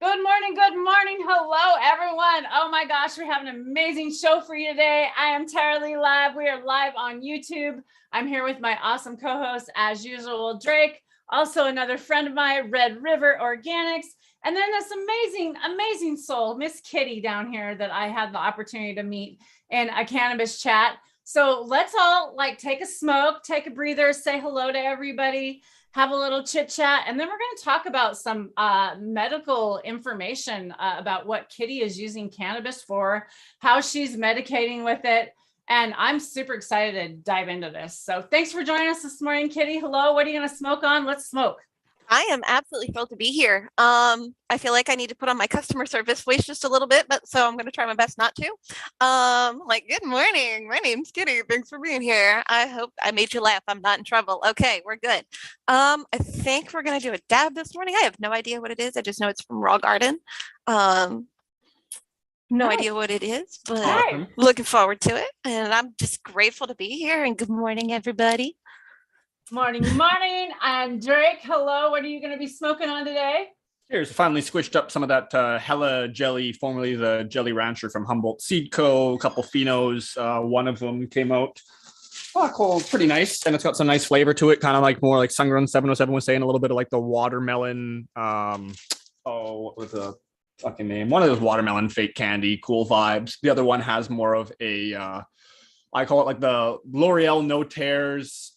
Good morning. Good morning. Hello, everyone. Oh my gosh, we have an amazing show for you today. I am Tara Lee Live. We are live on YouTube. I'm here with my awesome co-host, as usual, Drake. Also, another friend of mine, Red River Organics. And then this amazing soul, Miss Kitty down here that I had the opportunity to meet in a cannabis chat. So let's all take a smoke, take a breather, say hello to everybody, have a little chit chat, and then we're going to talk about some medical information about what Kitty is using cannabis for, how she's medicating with it. And I'm super excited to dive into this. So thanks for joining us this morning, Kitty. Hello. What are you going to smoke on? Let's smoke. I am absolutely thrilled to be here. I feel like I need to put on my customer service voice just a little bit, but so I'm going to try my best not to. Good morning. My name's Kitty. Thanks for being here. I hope I made you laugh. I'm not in trouble. Okay, we're good. I think we're going to do a dab this morning. I have no idea what it is. I just know it's from Raw Garden. No idea what it is, but looking forward to it. And I'm just grateful to be here. And good morning, everybody. Morning. I'm Drake. Hello. What are you going to be smoking on today? Cheers. Finally switched up some of that Hella jelly, formerly the Jelly Rancher from Humboldt Seed Co. A couple phenos. One of them came out cold, pretty nice. And it's got some nice flavor to it, kind of like more like Sungrown 707 was saying, a little bit of like the watermelon. What was the fucking name? One of those watermelon fake candy, cool vibes. The other one has more of a, I call it like the L'Oreal No Tears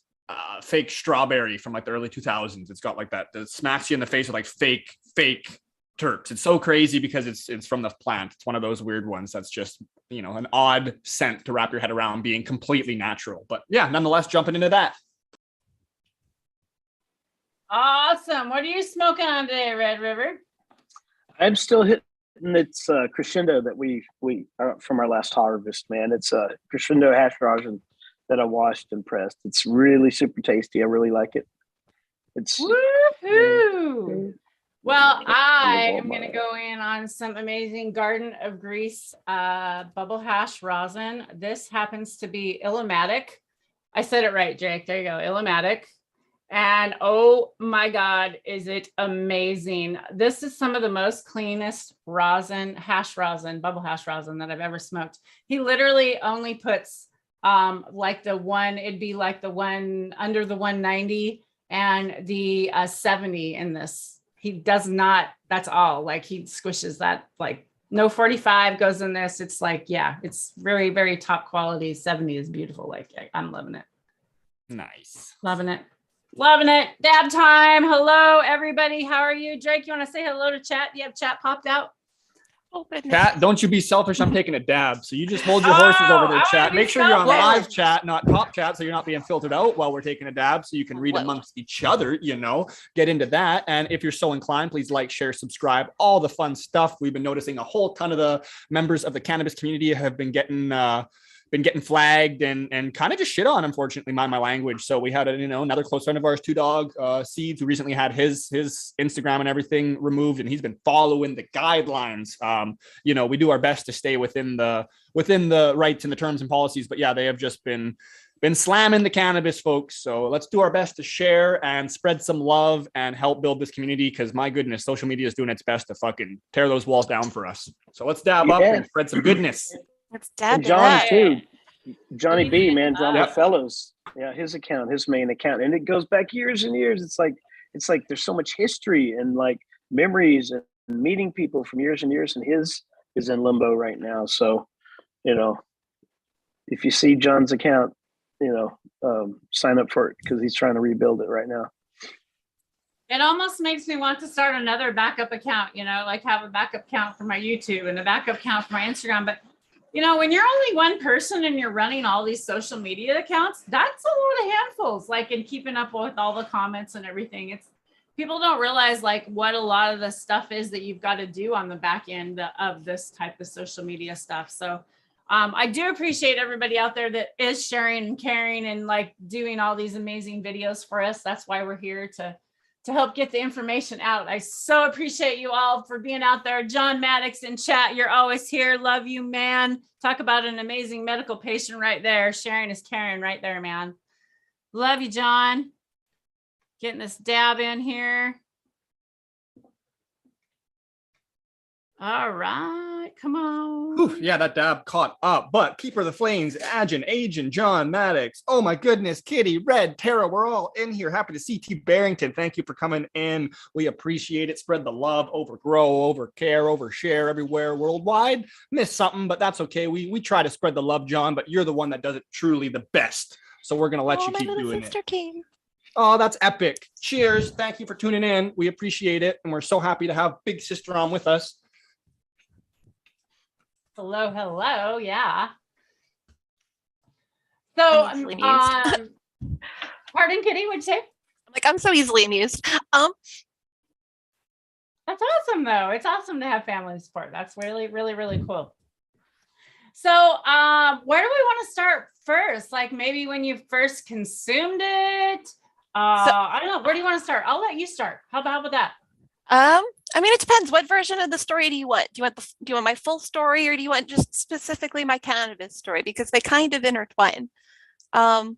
fake strawberry from like the early 2000s. It's got like that smacks you in the face with like fake terps. It's so crazy because it's from the plant. It's one of those weird ones that's just, an odd scent to wrap your head around, being completely natural. But yeah, nonetheless, jumping into that. Awesome. What are you smoking on today, Red River? I'm still hitting its crescendo that we from our last harvest, man. It's a crescendo hash rosin that I washed and pressed. It's really super tasty. I really like it. It's woohoo! Well, I am going to go in on some amazing Garden of Grease bubble hash rosin. This happens to be Illumatic. I said it right, Jake. There you go, Illumatic. And oh my God, is it amazing. This is some of the most cleanest rosin, hash rosin, bubble hash rosin that I've ever smoked. He literally only puts it'd be like the one under the 190 and the 70 in this. He does not, that's all. Like he squishes that, like no 45 goes in this. It's like, yeah, it's very, very top quality. 70 is beautiful. Like I'm loving it. Nice. Loving it. Dab time. Hello, everybody. How are you? Drake, you want to say hello to chat? Do you have chat popped out? Oh, chat, don't you be selfish. I'm taking a dab. So you just hold your horses over there, chat. Make sure you're on live chat, not top chat, so you're not being filtered out while we're taking a dab, so you can read amongst each other, get into that. And if you're so inclined, please like, share, subscribe, all the fun stuff. We've been noticing a whole ton of the members of the cannabis community have been getting flagged and kind of just shit on, unfortunately, mind my language. So we had another close friend of ours, Two Dog Seeds, who recently had his Instagram and everything removed, and he's been following the guidelines. We do our best to stay within the rights and the terms and policies, but yeah, they have just been slamming the cannabis folks. So let's do our best to share and spread some love and help build this community, because my goodness, social media is doing its best to fucking tear those walls down for us. So let's dab up and spread some goodness. Let's dab John too. Johnny B, man, John Fellows. Yeah, his main account. And it goes back years and years. It's like there's so much history and like memories and meeting people from years and years, and his is in limbo right now. So, if you see John's account, sign up for it, because he's trying to rebuild it right now. It almost makes me want to start another backup account, like have a backup account for my YouTube and a backup account for my Instagram. But when you're only one person and you're running all these social media accounts, that's a lot of handfuls, and keeping up with all the comments and everything. People don't realize what a lot of the stuff is that you've got to do on the back end of this type of social media stuff. So I do appreciate everybody out there that is sharing and caring and doing all these amazing videos for us. That's why we're here to help get the information out. I so appreciate you all for being out there. John Maddox in chat, you're always here. Love you, man. Talk about an amazing medical patient right there. Sharing is caring right there, man. Love you, John. Getting this dab in here. All right, come on. Whew, yeah, that dab caught up. But Keeper of the Flames, Agin, Agent, John, Maddox. Oh my goodness, Kitty, Red, Tara, we're all in here. Happy to see T. Barrington. Thank you for coming in. We appreciate it. Spread the love, overgrow, overcare, overshare everywhere worldwide. Missed something, but that's okay. We try to spread the love, John, but you're the one that does it truly the best. So we're gonna let you keep doing it. Came. Oh, that's epic. Cheers. Thank you for tuning in. We appreciate it. And we're so happy to have Big Sister on with us. Hello, hello. Yeah. So, pardon, Kitty, what'd you say? Like, I'm so easily amused. That's awesome, though. It's awesome to have family support. That's really, really, really cool. So, where do we want to start first? Like maybe when you first consumed it? I don't know. Where do you want to start? I'll let you start. How about that? I mean, it depends. What version of the story do you want? Do you want my full story, or do you want just specifically my cannabis story? Because they kind of intertwine. My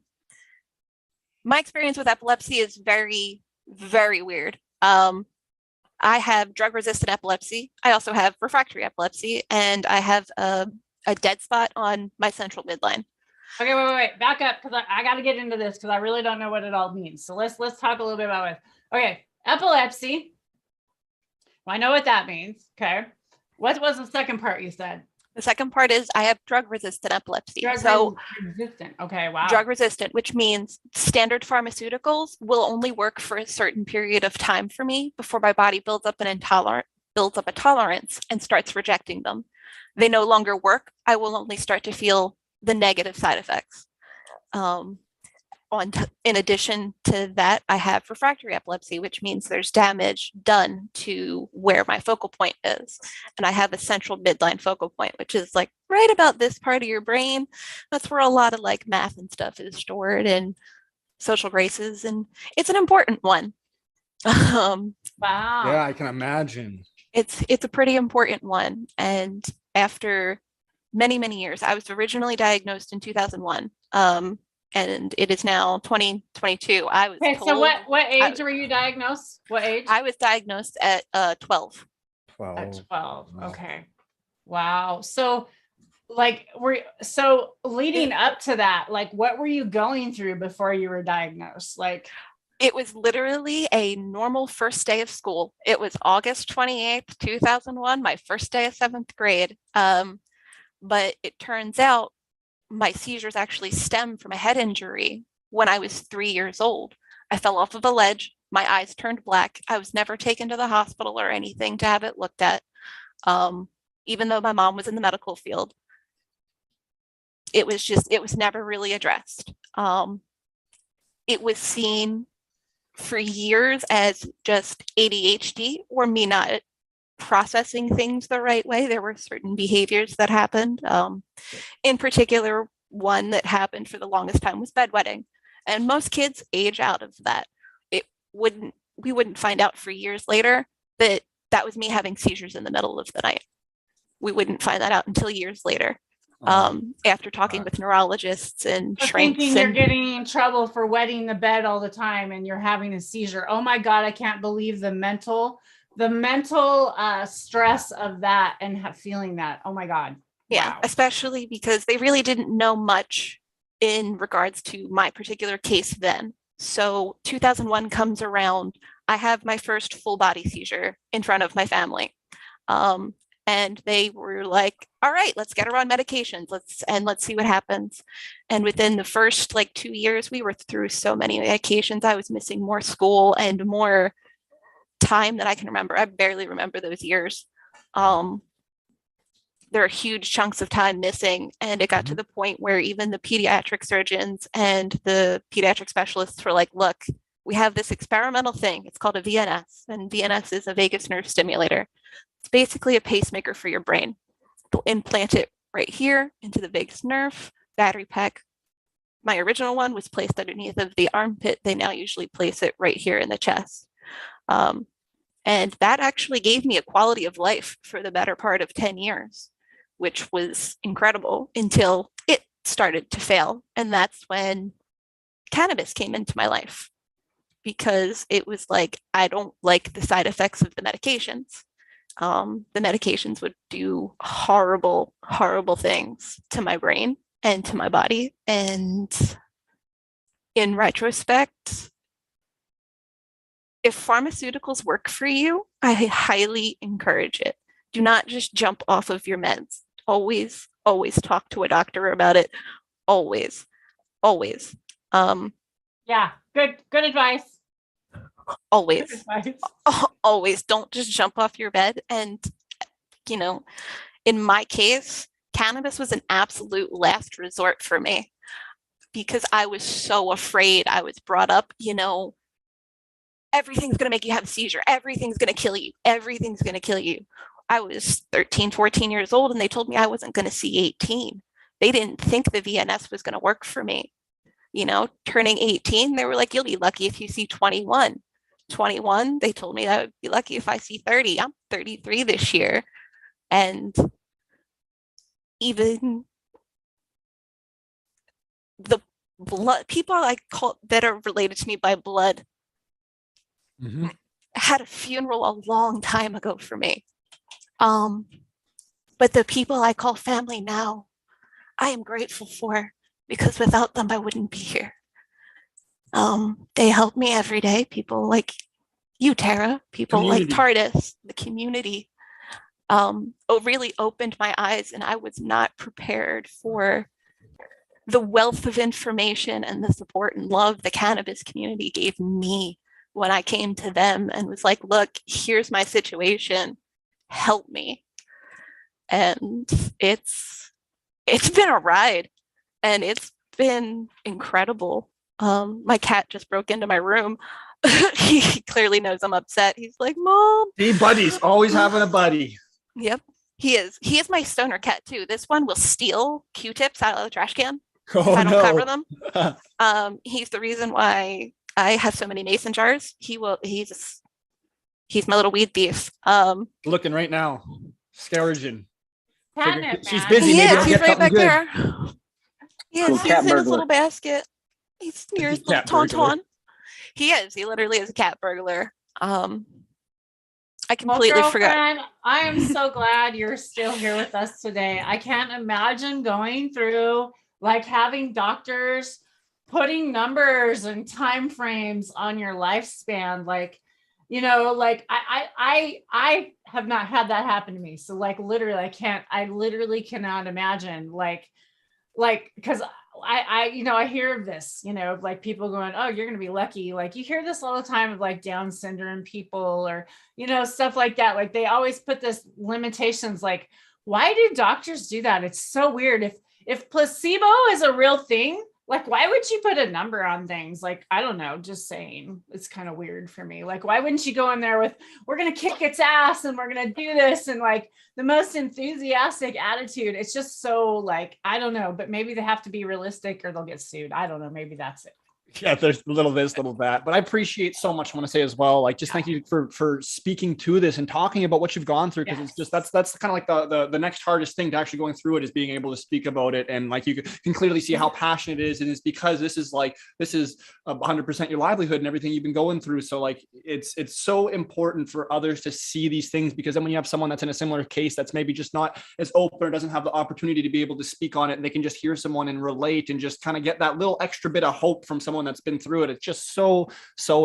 experience with epilepsy is very, very weird. I have drug-resistant epilepsy. I also have refractory epilepsy, and I have a dead spot on my central midline. Okay, wait. Back up, because I got to get into this because I really don't know what it all means. So let's talk a little bit about it. Okay, epilepsy. Well, I know what that means. Okay. What was the second part you said? The second part is I have drug-resistant epilepsy. Drug-resistant. Okay, wow. Drug-resistant, which means standard pharmaceuticals will only work for a certain period of time for me before my body builds up a tolerance and starts rejecting them. They no longer work. I will only start to feel the negative side effects. In addition to that, I have refractory epilepsy, which means there's damage done to where my focal point is. And I have a central midline focal point, which is like right about this part of your brain. That's where a lot of like math and stuff is stored, and social graces, and it's an important one. Wow. Yeah, I can imagine. It's a pretty important one. And after many years, I was originally diagnosed in 2001. And it is now 2022. I was okay. Told, so what age were you diagnosed? What age? I was diagnosed at 12. 12. At 12. Okay. Wow. So leading up to that, like what were you going through before you were diagnosed? Like it was literally a normal first day of school. It was August 28th, 2001, my first day of 7th grade. But it turns out my seizures actually stem from a head injury when I was 3 years old. I fell off of a ledge. My eyes turned black. I was never taken to the hospital or anything to have it looked at. Even though my mom was in the medical field, it was never really addressed. It was seen for years as just ADHD or me not processing things the right way. There were certain behaviors that happened. In particular, one that happened for the longest time was bedwetting. And most kids age out of that. We wouldn't find out for years later that that was me having seizures in the middle of the night. We wouldn't find that out until years later. After talking with neurologists and shrinks. Thinking you're getting in trouble for wetting the bed all the time and you're having a seizure. Oh my God, I can't believe the mental stress of that and feeling that. Oh my God. Yeah, wow. Especially because they really didn't know much in regards to my particular case then. So 2001 comes around, I have my first full body seizure in front of my family. And they were like, all right, let's get her on medications. Let's see what happens. And within the first 2 years, we were through so many medications. I was missing more school and more time than I can remember. I barely remember those years. There are huge chunks of time missing. And it got to the point where even the pediatric surgeons and the pediatric specialists were like, look, we have this experimental thing. It's called a VNS, and VNS is a vagus nerve stimulator. It's basically a pacemaker for your brain. They'll implant it right here into the vagus nerve, battery pack. My original one was placed underneath of the armpit. They now usually place it right here in the chest. And that actually gave me a quality of life for the better part of 10 years, which was incredible until it started to fail. And that's when cannabis came into my life, because it was like, I don't like the side effects of the medications. the medications would do horrible, horrible things to my brain and to my body. And in retrospect, if pharmaceuticals work for you, I highly encourage it. Do not just jump off of your meds. Always, always talk to a doctor about it. Always, always. Yeah, good advice. Always, Good advice. always. Don't just jump off your bed. And, you know, in my case, cannabis was an absolute last resort for me because I was so afraid. I was brought up, you know, everything's going to make you have a seizure. Everything's going to kill you. Everything's going to kill you. I was 13, 14 years old, and they told me I wasn't going to see 18. They didn't think the VNS was going to work for me. You know, turning 18, they were like, you'll be lucky if you see 21. 21, they told me I would be lucky if I see 30. I'm 33 this year. And even the blood, people I call that are related to me by blood, had a funeral a long time ago for me. But the people I call family now, I am grateful for, because without them, I wouldn't be here. They help me every day. People like you, Tara, people like TARDIS, the community, really opened my eyes, and I was not prepared for the wealth of information and the support and love the cannabis community gave me when I came to them and was like, look, here's my situation, help me. And it's been a ride, and it's been incredible. My cat just broke into my room. He clearly knows I'm upset. He's like, Mom. Hey, buddies, always having a buddy. Yep, he is. He is my stoner cat too. This one will steal Q-tips out of the trash can if I don't cover them. He's the reason why I have so many mason jars. He's my little weed thief. Looking right now, scourging. Catnip, She's man. busy. Maybe I'll He's get right back something good. there. Yes, Cool he's cat in his burglar. little basket. He's near his little Cat burglar. tauntaun. He is. He literally is a cat burglar. I Well, completely forgot. girlfriend, I am so glad you're still here with us today. I can't imagine going through like having doctors putting numbers and time frames on your lifespan. Like, you know, like I have not had that happen to me. So like literally I literally cannot imagine like because I hear of this, you know, like people going, oh, you're going to be lucky. Like you hear this all the time of like Down syndrome people or, you know, stuff like that. Like they always put this limitations. Like, why do doctors do that? It's so weird. If placebo is a real thing, like, why would you put a number on things? Like, I don't know, just saying. It's kind of weird for me. Like, why wouldn't you go in there with, we're going to kick its ass and we're going to do this, and like the most enthusiastic attitude? It's just so like, I don't know, but maybe they have to be realistic or they'll get sued. I don't know. Maybe that's it. Yeah, there's a little this, little that, but I appreciate so much. I want to say as well, like, just thank you for speaking to this and talking about what you've gone through, because it's just that's kind of like the next hardest thing to actually going through it, is being able to speak about it. And like you can clearly see how passionate it is, and it's because this is 100% your livelihood and everything you've been going through. So like it's so important for others to see these things, because then when you have someone that's in a similar case that's maybe just not as open or doesn't have the opportunity to be able to speak on it, and they can just hear someone and relate and just kind of get that little extra bit of hope from someone that's been through it. It's just so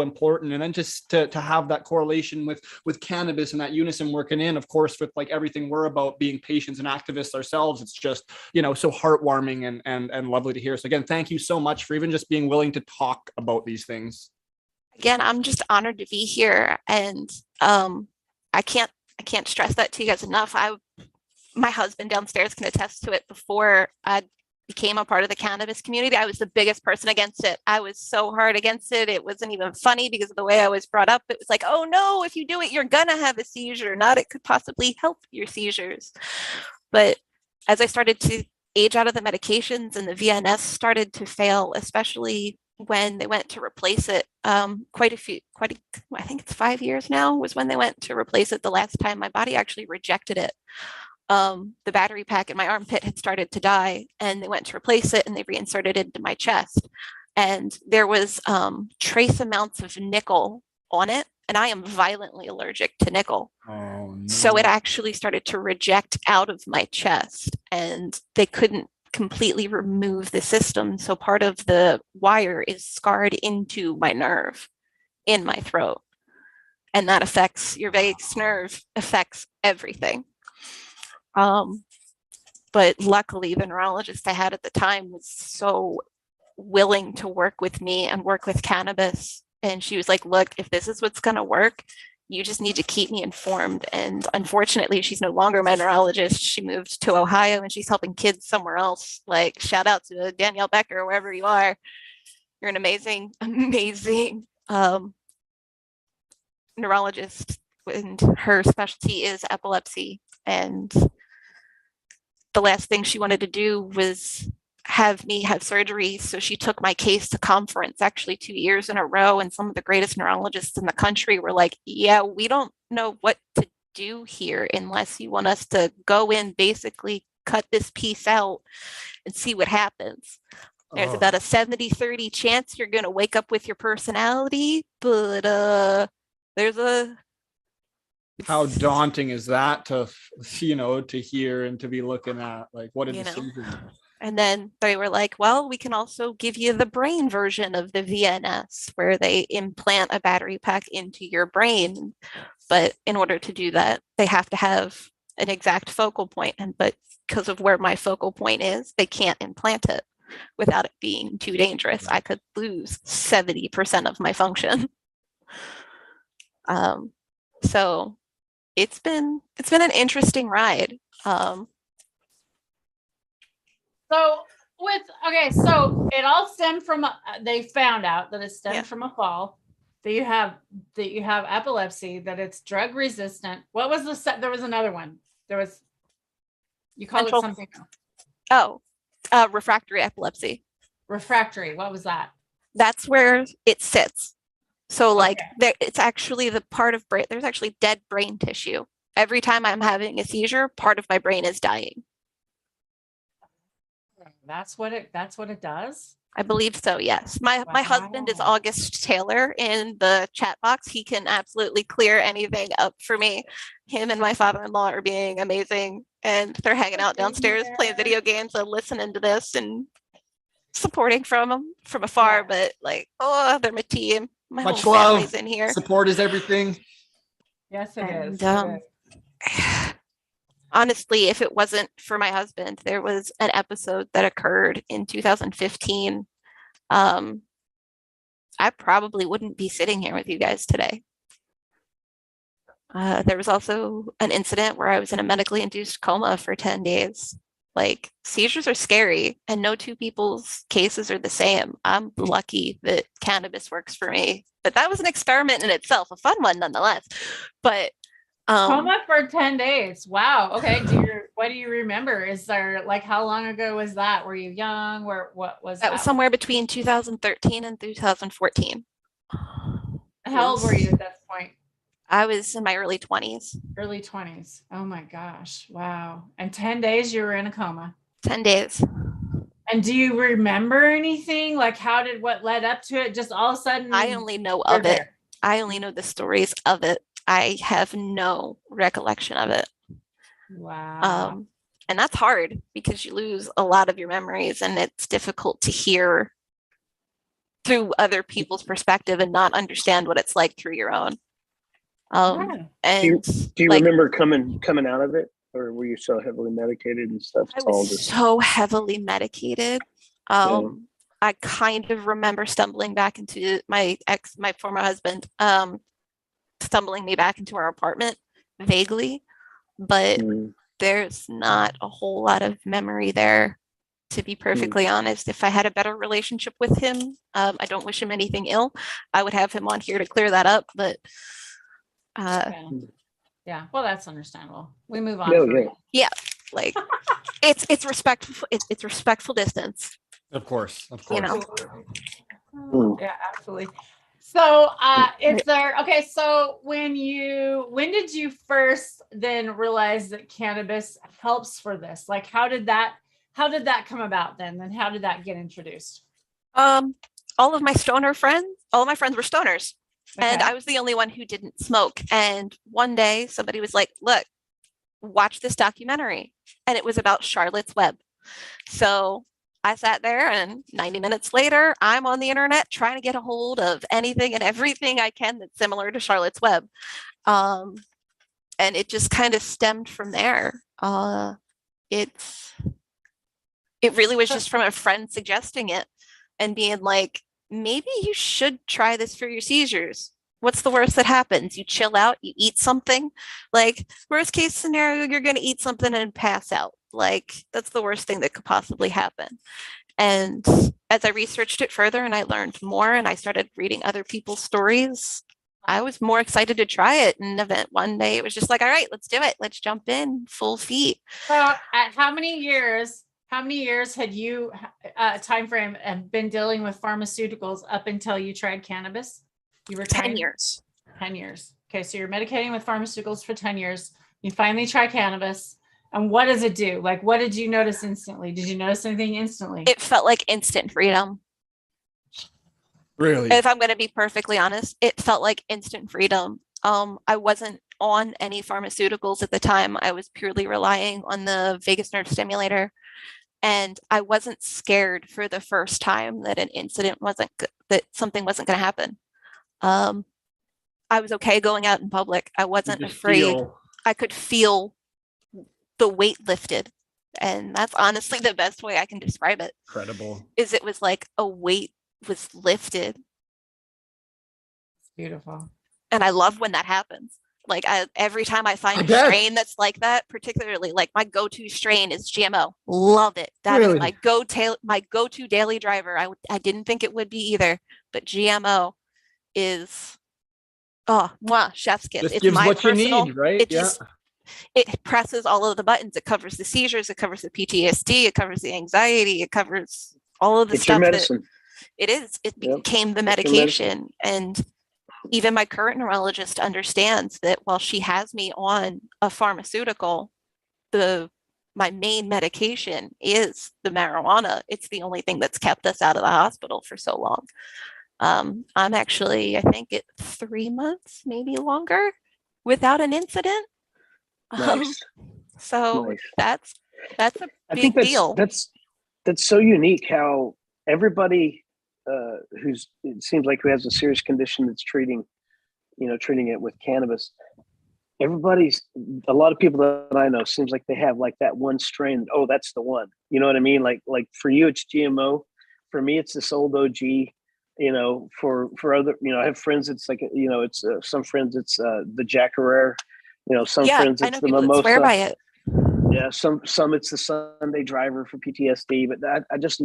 important. And then just to have that correlation with cannabis and that unison working in, of course, with like everything we're about, being patients and activists ourselves, it's just, you know, so heartwarming and lovely to hear. So again, thank you so much for even just being willing to talk about these things. Again, I'm just honored to be here, and I can't stress that to you guys enough. My husband downstairs can attest to it. Before I became a part of the cannabis community, I was the biggest person against it. I was so hard against it. It wasn't even funny because of the way I was brought up. It was like, oh no, if you do it, you're gonna have a seizure, not it could possibly help your seizures. But as I started to age out of the medications and the VNS started to fail, especially when they went to replace it, I think it's 5 years now was when they went to replace it the last time. My body actually rejected it. The battery pack in my armpit had started to die, and they went to replace it and they reinserted it into my chest. And there was trace amounts of nickel on it. and I am violently allergic to nickel. Oh, no. So it actually started to reject out of my chest, and they couldn't completely remove the system. So part of the wire is scarred into my nerve in my throat. And that affects your vagus nerve, affects everything. But luckily, the neurologist I had at the time was so willing to work with me and work with cannabis. And she was like, look, if this is what's going to work, you just need to keep me informed. And unfortunately, she's no longer my neurologist. She moved to Ohio and she's helping kids somewhere else. Like, shout out to Danielle Becker, wherever you are. You're an amazing, amazing neurologist. And her specialty is epilepsy. And the last thing she wanted to do was have me have surgery. So she took my case to conference actually 2 years in a row. And some of the greatest neurologists in the country were like, yeah, we don't know what to do here unless you want us to go in, basically cut this piece out and see what happens. There's about a 70-30 chance you're going to wake up with your personality, but there's a... How daunting is that to, to hear and to be looking at? Like, what a decision. And then they were like, well, we can also give you the brain version of the VNS, where they implant a battery pack into your brain. But in order to do that, they have to have an exact focal point. But because of where my focal point is, they can't implant it without it being too dangerous. I could lose 70% of my function. So it's been an interesting ride. So it all stemmed from they found out that it stemmed from a fall, that you have epilepsy, that it's drug resistant. What was there was another one. You called it something else. Refractory epilepsy. Refractory. What was that? That's where it sits. So it's actually the part of brain, there's actually dead brain tissue. Every time I'm having a seizure, part of my brain is dying. That's what it does? I believe so, yes. My husband is August Taylor in the chat box. He can absolutely clear anything up for me. Him and my father-in-law are being amazing, and they're hanging out downstairs playing video games and listening to this and supporting from afar, but they're my team. My Much whole love. family's in here. Support is everything. Yes, it is. Honestly, if it wasn't for my husband, there was an episode that occurred in 2015. I probably wouldn't be sitting here with you guys today. There was also an incident where I was in a medically induced coma for 10 days. Like, seizures are scary, and no two people's cases are the same. I'm lucky that cannabis works for me, but that was an experiment in itself, a fun one nonetheless. But coma for 10 days. Wow. Okay. What do you remember? Is there, how long ago was that? Were you young? What was that? That was somewhere between 2013 and 2014. How old were you at that point? I was in my early 20s. Early 20s. Oh my gosh. Wow. And 10 days you were in a coma. 10 days. And do you remember anything? What led up to it? Just all of a sudden? I only know of it. I only know the stories of it. I have no recollection of it. Wow. And that's hard because you lose a lot of your memories, and it's difficult to hear through other people's perspective and not understand what it's like through your own. And do you remember coming out of it, or were you so heavily medicated and stuff? I was so heavily medicated. I kind of remember stumbling back into my former husband, stumbling me back into our apartment vaguely, but there's not a whole lot of memory there, to be perfectly honest. If I had a better relationship with him, I don't wish him anything ill, I would have him on here to clear that up, but yeah, well, that's understandable. We move on. It's respectful. It's respectful distance. Of course. Yeah, absolutely. So so when did you first then realize that cannabis helps for this? How did that come about then? And how did that get introduced? All of my friends were stoners. And Okay. I was the only one who didn't smoke. And one day somebody was like, look, watch this documentary. And it was about Charlotte's Web. So I sat there, and 90 minutes later, I'm on the internet trying to get a hold of anything and everything I can that's similar to Charlotte's Web. And it just kind of stemmed from there. It really was just from a friend suggesting it and being like, maybe you should try this for your seizures. What's the worst that happens? You chill out, you eat something. Like, worst case scenario, you're going to eat something and pass out. Like, that's the worst thing that could possibly happen. And as I researched it further and I learned more and I started reading other people's stories, I was more excited to try it. And event one day, it was just like, all right, let's do it. Let's jump in full feet. So at how many years had you time frame have been dealing with pharmaceuticals up until you tried cannabis? You were 10 years. 10 years. Okay. So you're medicating with pharmaceuticals for 10 years. You finally try cannabis. And what does it do? Like, what did you notice instantly? Did you notice anything instantly? It felt like instant freedom. Really? If I'm going to be perfectly honest, it felt like instant freedom. I wasn't on any pharmaceuticals at the time. I was purely relying on the vagus nerve stimulator. And I wasn't scared for the first time that an incident that something wasn't going to happen. I was okay going out in public. I wasn't afraid. I could feel the weight lifted. And that's honestly the best way I can describe it. Incredible. Is it was like a weight was lifted. It's beautiful. And I love when that happens. Like every time I find a strain that's like that, particularly like my go-to strain is GMO. Love it. That is my go-to daily driver. I didn't think it would be either, but GMO is chef's kiss. Just It's gives my what personal, you need, right? It presses all of the buttons. It covers the seizures. It covers the PTSD. It covers the anxiety. It covers all of the stuff. Your medicine. It became the medication. And even my current neurologist understands that while she has me on a pharmaceutical, my main medication is the marijuana. It's the only thing that's kept us out of the hospital for so long. I'm actually, I think 3 months, maybe longer, without an incident. Nice. So that's a big deal. That's so unique how everybody it seems like who has a serious condition that's treating it with cannabis. A lot of people that I know seems like they have like that one strain. Oh, that's the one. You know what I mean? Like for you, it's GMO. For me, it's this old OG. For other, I have friends. It's like it's some friends. It's the Jackarere. Some friends. It's the Mimosa. Swear by it. Yeah, some it's the Sunday Driver for PTSD. But I just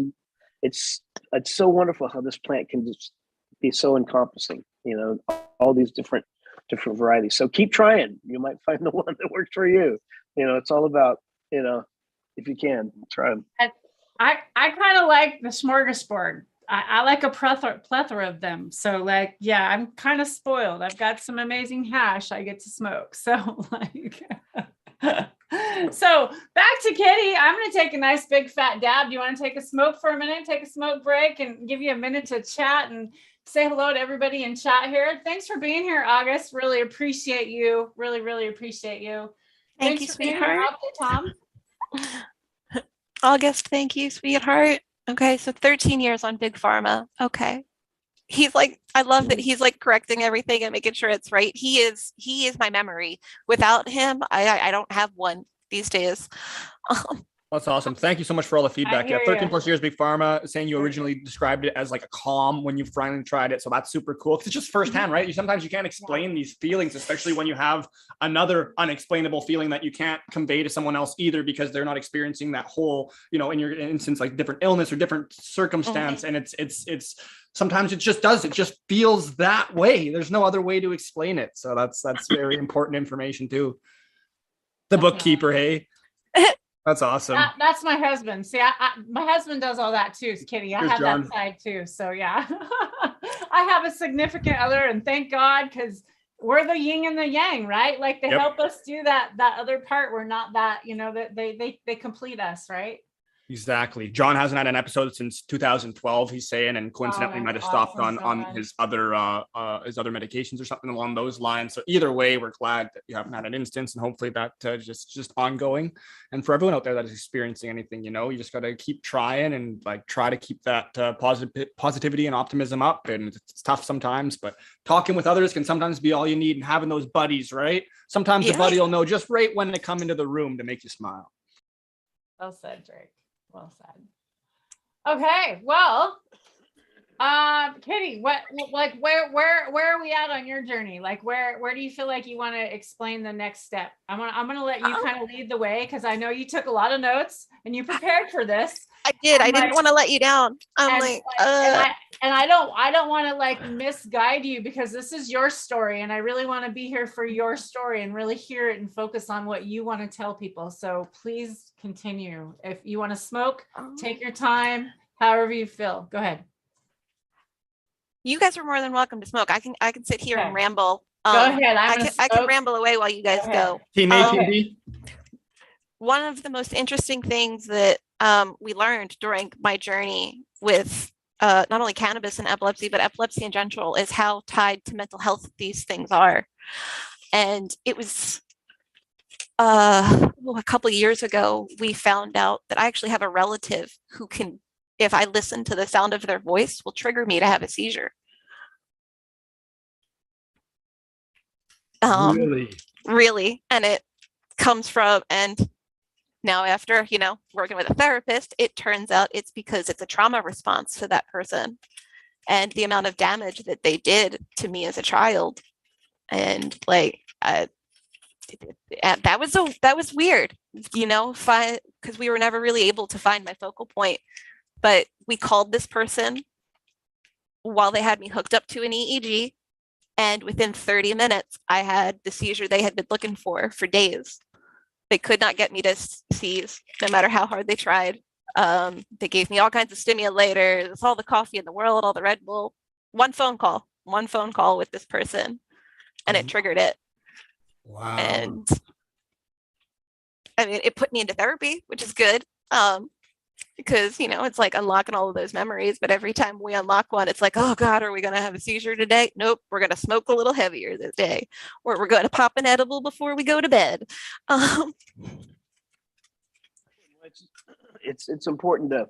it's so wonderful how this plant can just be so encompassing. All these different varieties. So keep trying. You might find the one that works for you. It's all about if you can try them. I kind of like the smorgasbord. I like a plethora of them. So like, yeah, I'm kind of spoiled. I've got some amazing hash I get to smoke. So like, so back to Kitty. I'm going to take a nice big fat dab. Do you want to take a smoke for a minute, take a smoke break and give you a minute to chat and say hello to everybody in chat here. Thanks for being here, August. Really appreciate you. Really, really appreciate you. Thank you, sweetheart. Tom. August, thank you, sweetheart. Okay, so 13 years on Big Pharma. Okay. He's like, I love that he's like correcting everything and making sure it's right. He is my memory. Without him, I don't have one these days. That's awesome. Thank you so much for all the feedback. Yeah, 13 plus years Big Pharma, saying you originally described it as like a calm when you finally tried it. So that's super cool. Because it's just firsthand, right? Sometimes you can't explain these feelings, especially when you have another unexplainable feeling that you can't convey to someone else either, because they're not experiencing that whole, in your instance, like different illness or different circumstance. And it's sometimes it just feels that way. There's no other way to explain it. So that's very important information too. The bookkeeper, hey. That's awesome. That's my husband. See, my husband does all that too, Kitty. I have John. That side too. So yeah, I have a significant other, and thank God, because we're the yin and the yang, right? Like they help us do that other part. We're not that, that they complete us, right? Exactly. John hasn't had an episode since 2012, he's saying, and coincidentally might have stopped on his other medications or something along those lines. So either way, we're glad that you haven't had an instance, and hopefully that just ongoing. And for everyone out there that is experiencing anything, you just got to keep trying and like try to keep that positivity and optimism up. And it's tough sometimes, but talking with others can sometimes be all you need, and having those buddies, right? Sometimes a buddy will know just right when to come into the room to make you smile. Well said, Drake. Well said. Okay, well, Kitty, where are we at on your journey? Like, where do you feel like you want to explain the next step? I'm gonna let you kind of lead the way, because I know you took a lot of notes and you prepared for this. I did. I didn't want to let you down. And I don't want to like misguide you, because this is your story, and I really want to be here for your story and really hear it and focus on what you want to tell people. So please continue. If you want to smoke, take your time, however you feel. Go ahead. You guys are more than welcome to smoke. I can sit here and ramble. Go ahead. I can ramble away while you guys go. One of the most interesting things that we learned during my journey with not only cannabis and epilepsy, but epilepsy in general, is how tied to mental health these things are. And it was a couple of years ago, we found out that I actually have a relative who can, if I listen to the sound of their voice, will trigger me to have a seizure. Really. And it comes from, and now after, working with a therapist, it turns out it's because it's a trauma response to that person and the amount of damage that they did to me as a child. And like, that was weird, because we were never really able to find my focal point. But we called this person while they had me hooked up to an EEG, and within 30 minutes, I had the seizure they had been looking for days. They could not get me to seize, no matter how hard they tried. They gave me all kinds of stimulators, all the coffee in the world, all the Red Bull. One phone call with this person, and it triggered it. Wow. And I mean, it put me into therapy, which is good. Because, it's like unlocking all of those memories. But every time we unlock one, it's like, oh God, are we going to have a seizure today? Nope. We're going to smoke a little heavier this day, or we're going to pop an edible before we go to bed. It's important to,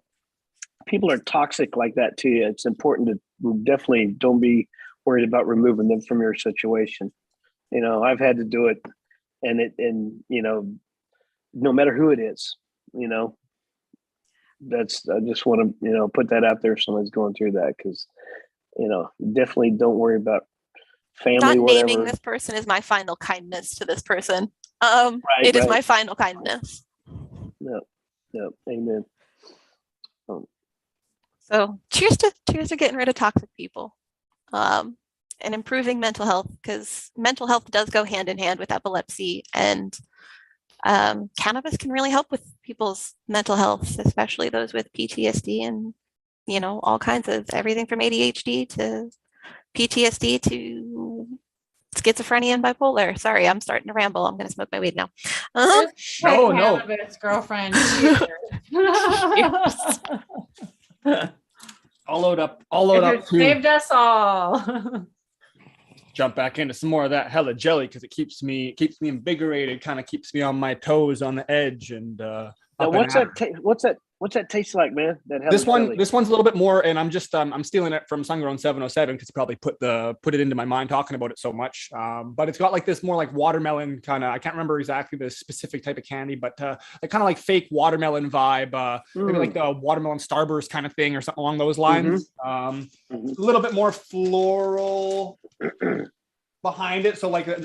people are toxic like that to you. It's important to definitely don't be worried about removing them from your situation. I've had to do it, and no matter who it is, I just want to, put that out there if someone's going through that, because, definitely don't worry about family, not whatever. Naming this person is my final kindness to this person. It is my final kindness. Yep. Amen. So cheers to getting rid of toxic people, and improving mental health, because mental health does go hand in hand with epilepsy, and cannabis can really help with people's mental health, especially those with PTSD and, all kinds of everything from ADHD to PTSD to schizophrenia and bipolar. Sorry, I'm starting to ramble. I'm going to smoke my weed now. No. Cannabis, girlfriend. I'll load up. Too. Saved us all. Jump back into some more of that hella jelly, because it keeps me invigorated, kind of keeps me on my toes, on the edge. And what's that taste like, man? This one's a little bit more, and I'm stealing it from Sungrown 707, because he probably put it into my mind talking about it so much. But it's got like this more like watermelon kind of, I can't remember exactly the specific type of candy, but like kind of like fake watermelon vibe, maybe like the watermelon Starburst kind of thing or something along those lines. A little bit more floral behind it, so like kind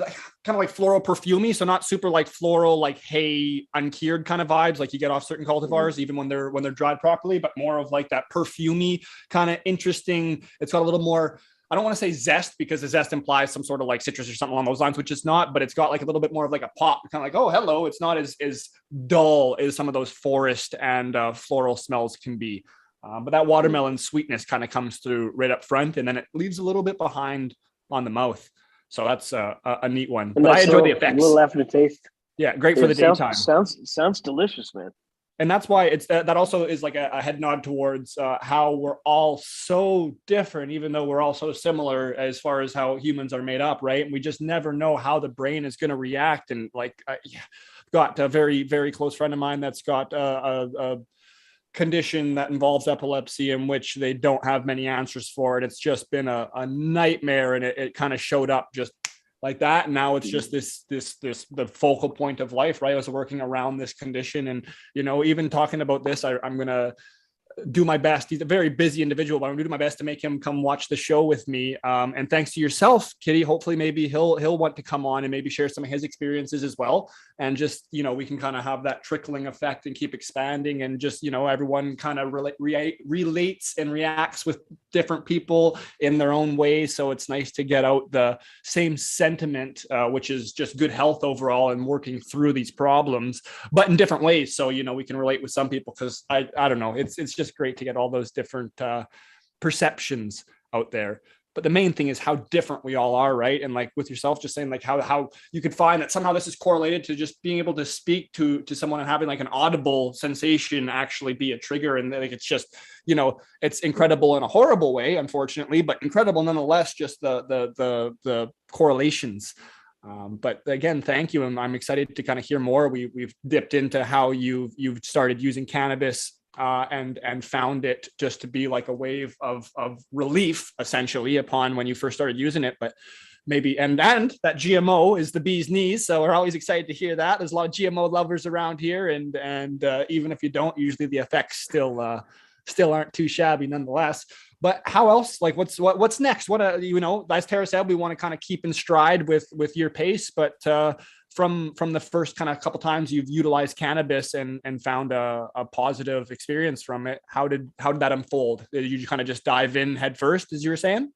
of like floral perfumey, so not super like floral, like hay uncured kind of vibes like you get off certain cultivars, even when they're dried properly, but more of like that perfumey kind of interesting. It's got a little more, I don't want to say zest, because the zest implies some sort of like citrus or something along those lines, which is not, but it's got like a little bit more of like a pop, kind of like, oh hello, it's not as dull as some of those forest and floral smells can be. But that watermelon sweetness kind of comes through right up front, and then it leaves a little bit behind on the mouth. So that's a neat one. But I enjoy the effects. A little aftertaste. Yeah, great for the daytime. Sounds delicious, man. And that's why it's that also is like a head nod towards how we're all so different, even though we're all so similar as far as how humans are made up, right? And we just never know how the brain is going to react. And like, I got a very, very close friend of mine that's got a condition that involves epilepsy, in which they don't have many answers for it. It's just been a nightmare, and it kind of showed up just like that. And now it's just this the focal point of life, right? I was working around this condition, and even talking about this, I'm gonna do my best. He's a very busy individual, but I'm gonna do my best to make him come watch the show with me. And thanks to yourself, Kitty, hopefully maybe he'll want to come on and maybe share some of his experiences as well. And just, we can kind of have that trickling effect and keep expanding, and just, everyone kind of relates and reacts with different people in their own way. So it's nice to get out the same sentiment, which is just good health overall and working through these problems, but in different ways. So, we can relate with some people, because I don't know, it's just great to get all those different perceptions out there. But the main thing is how different we all are, right? And like with yourself, just saying like how you could find that somehow this is correlated to just being able to speak to someone and having like an audible sensation actually be a trigger. And like, it's just, it's incredible in a horrible way, unfortunately, but incredible nonetheless, just the correlations. But again, thank you. And I'm excited to kind of hear more. We've dipped into how you've started using cannabis and found it just to be like a wave of relief, essentially, upon when you first started using it. But maybe and that GMO is the bee's knees, so we're always excited to hear that. There's a lot of GMO lovers around here, and even if you don't, usually the effects still aren't too shabby nonetheless. But how else? Like, what's next? As Tara said, we want to kind of keep in stride with your pace, but from the first kind of couple times you've utilized cannabis and found a positive experience from it, how did that unfold? Did you kind of just dive in head first, as you were saying?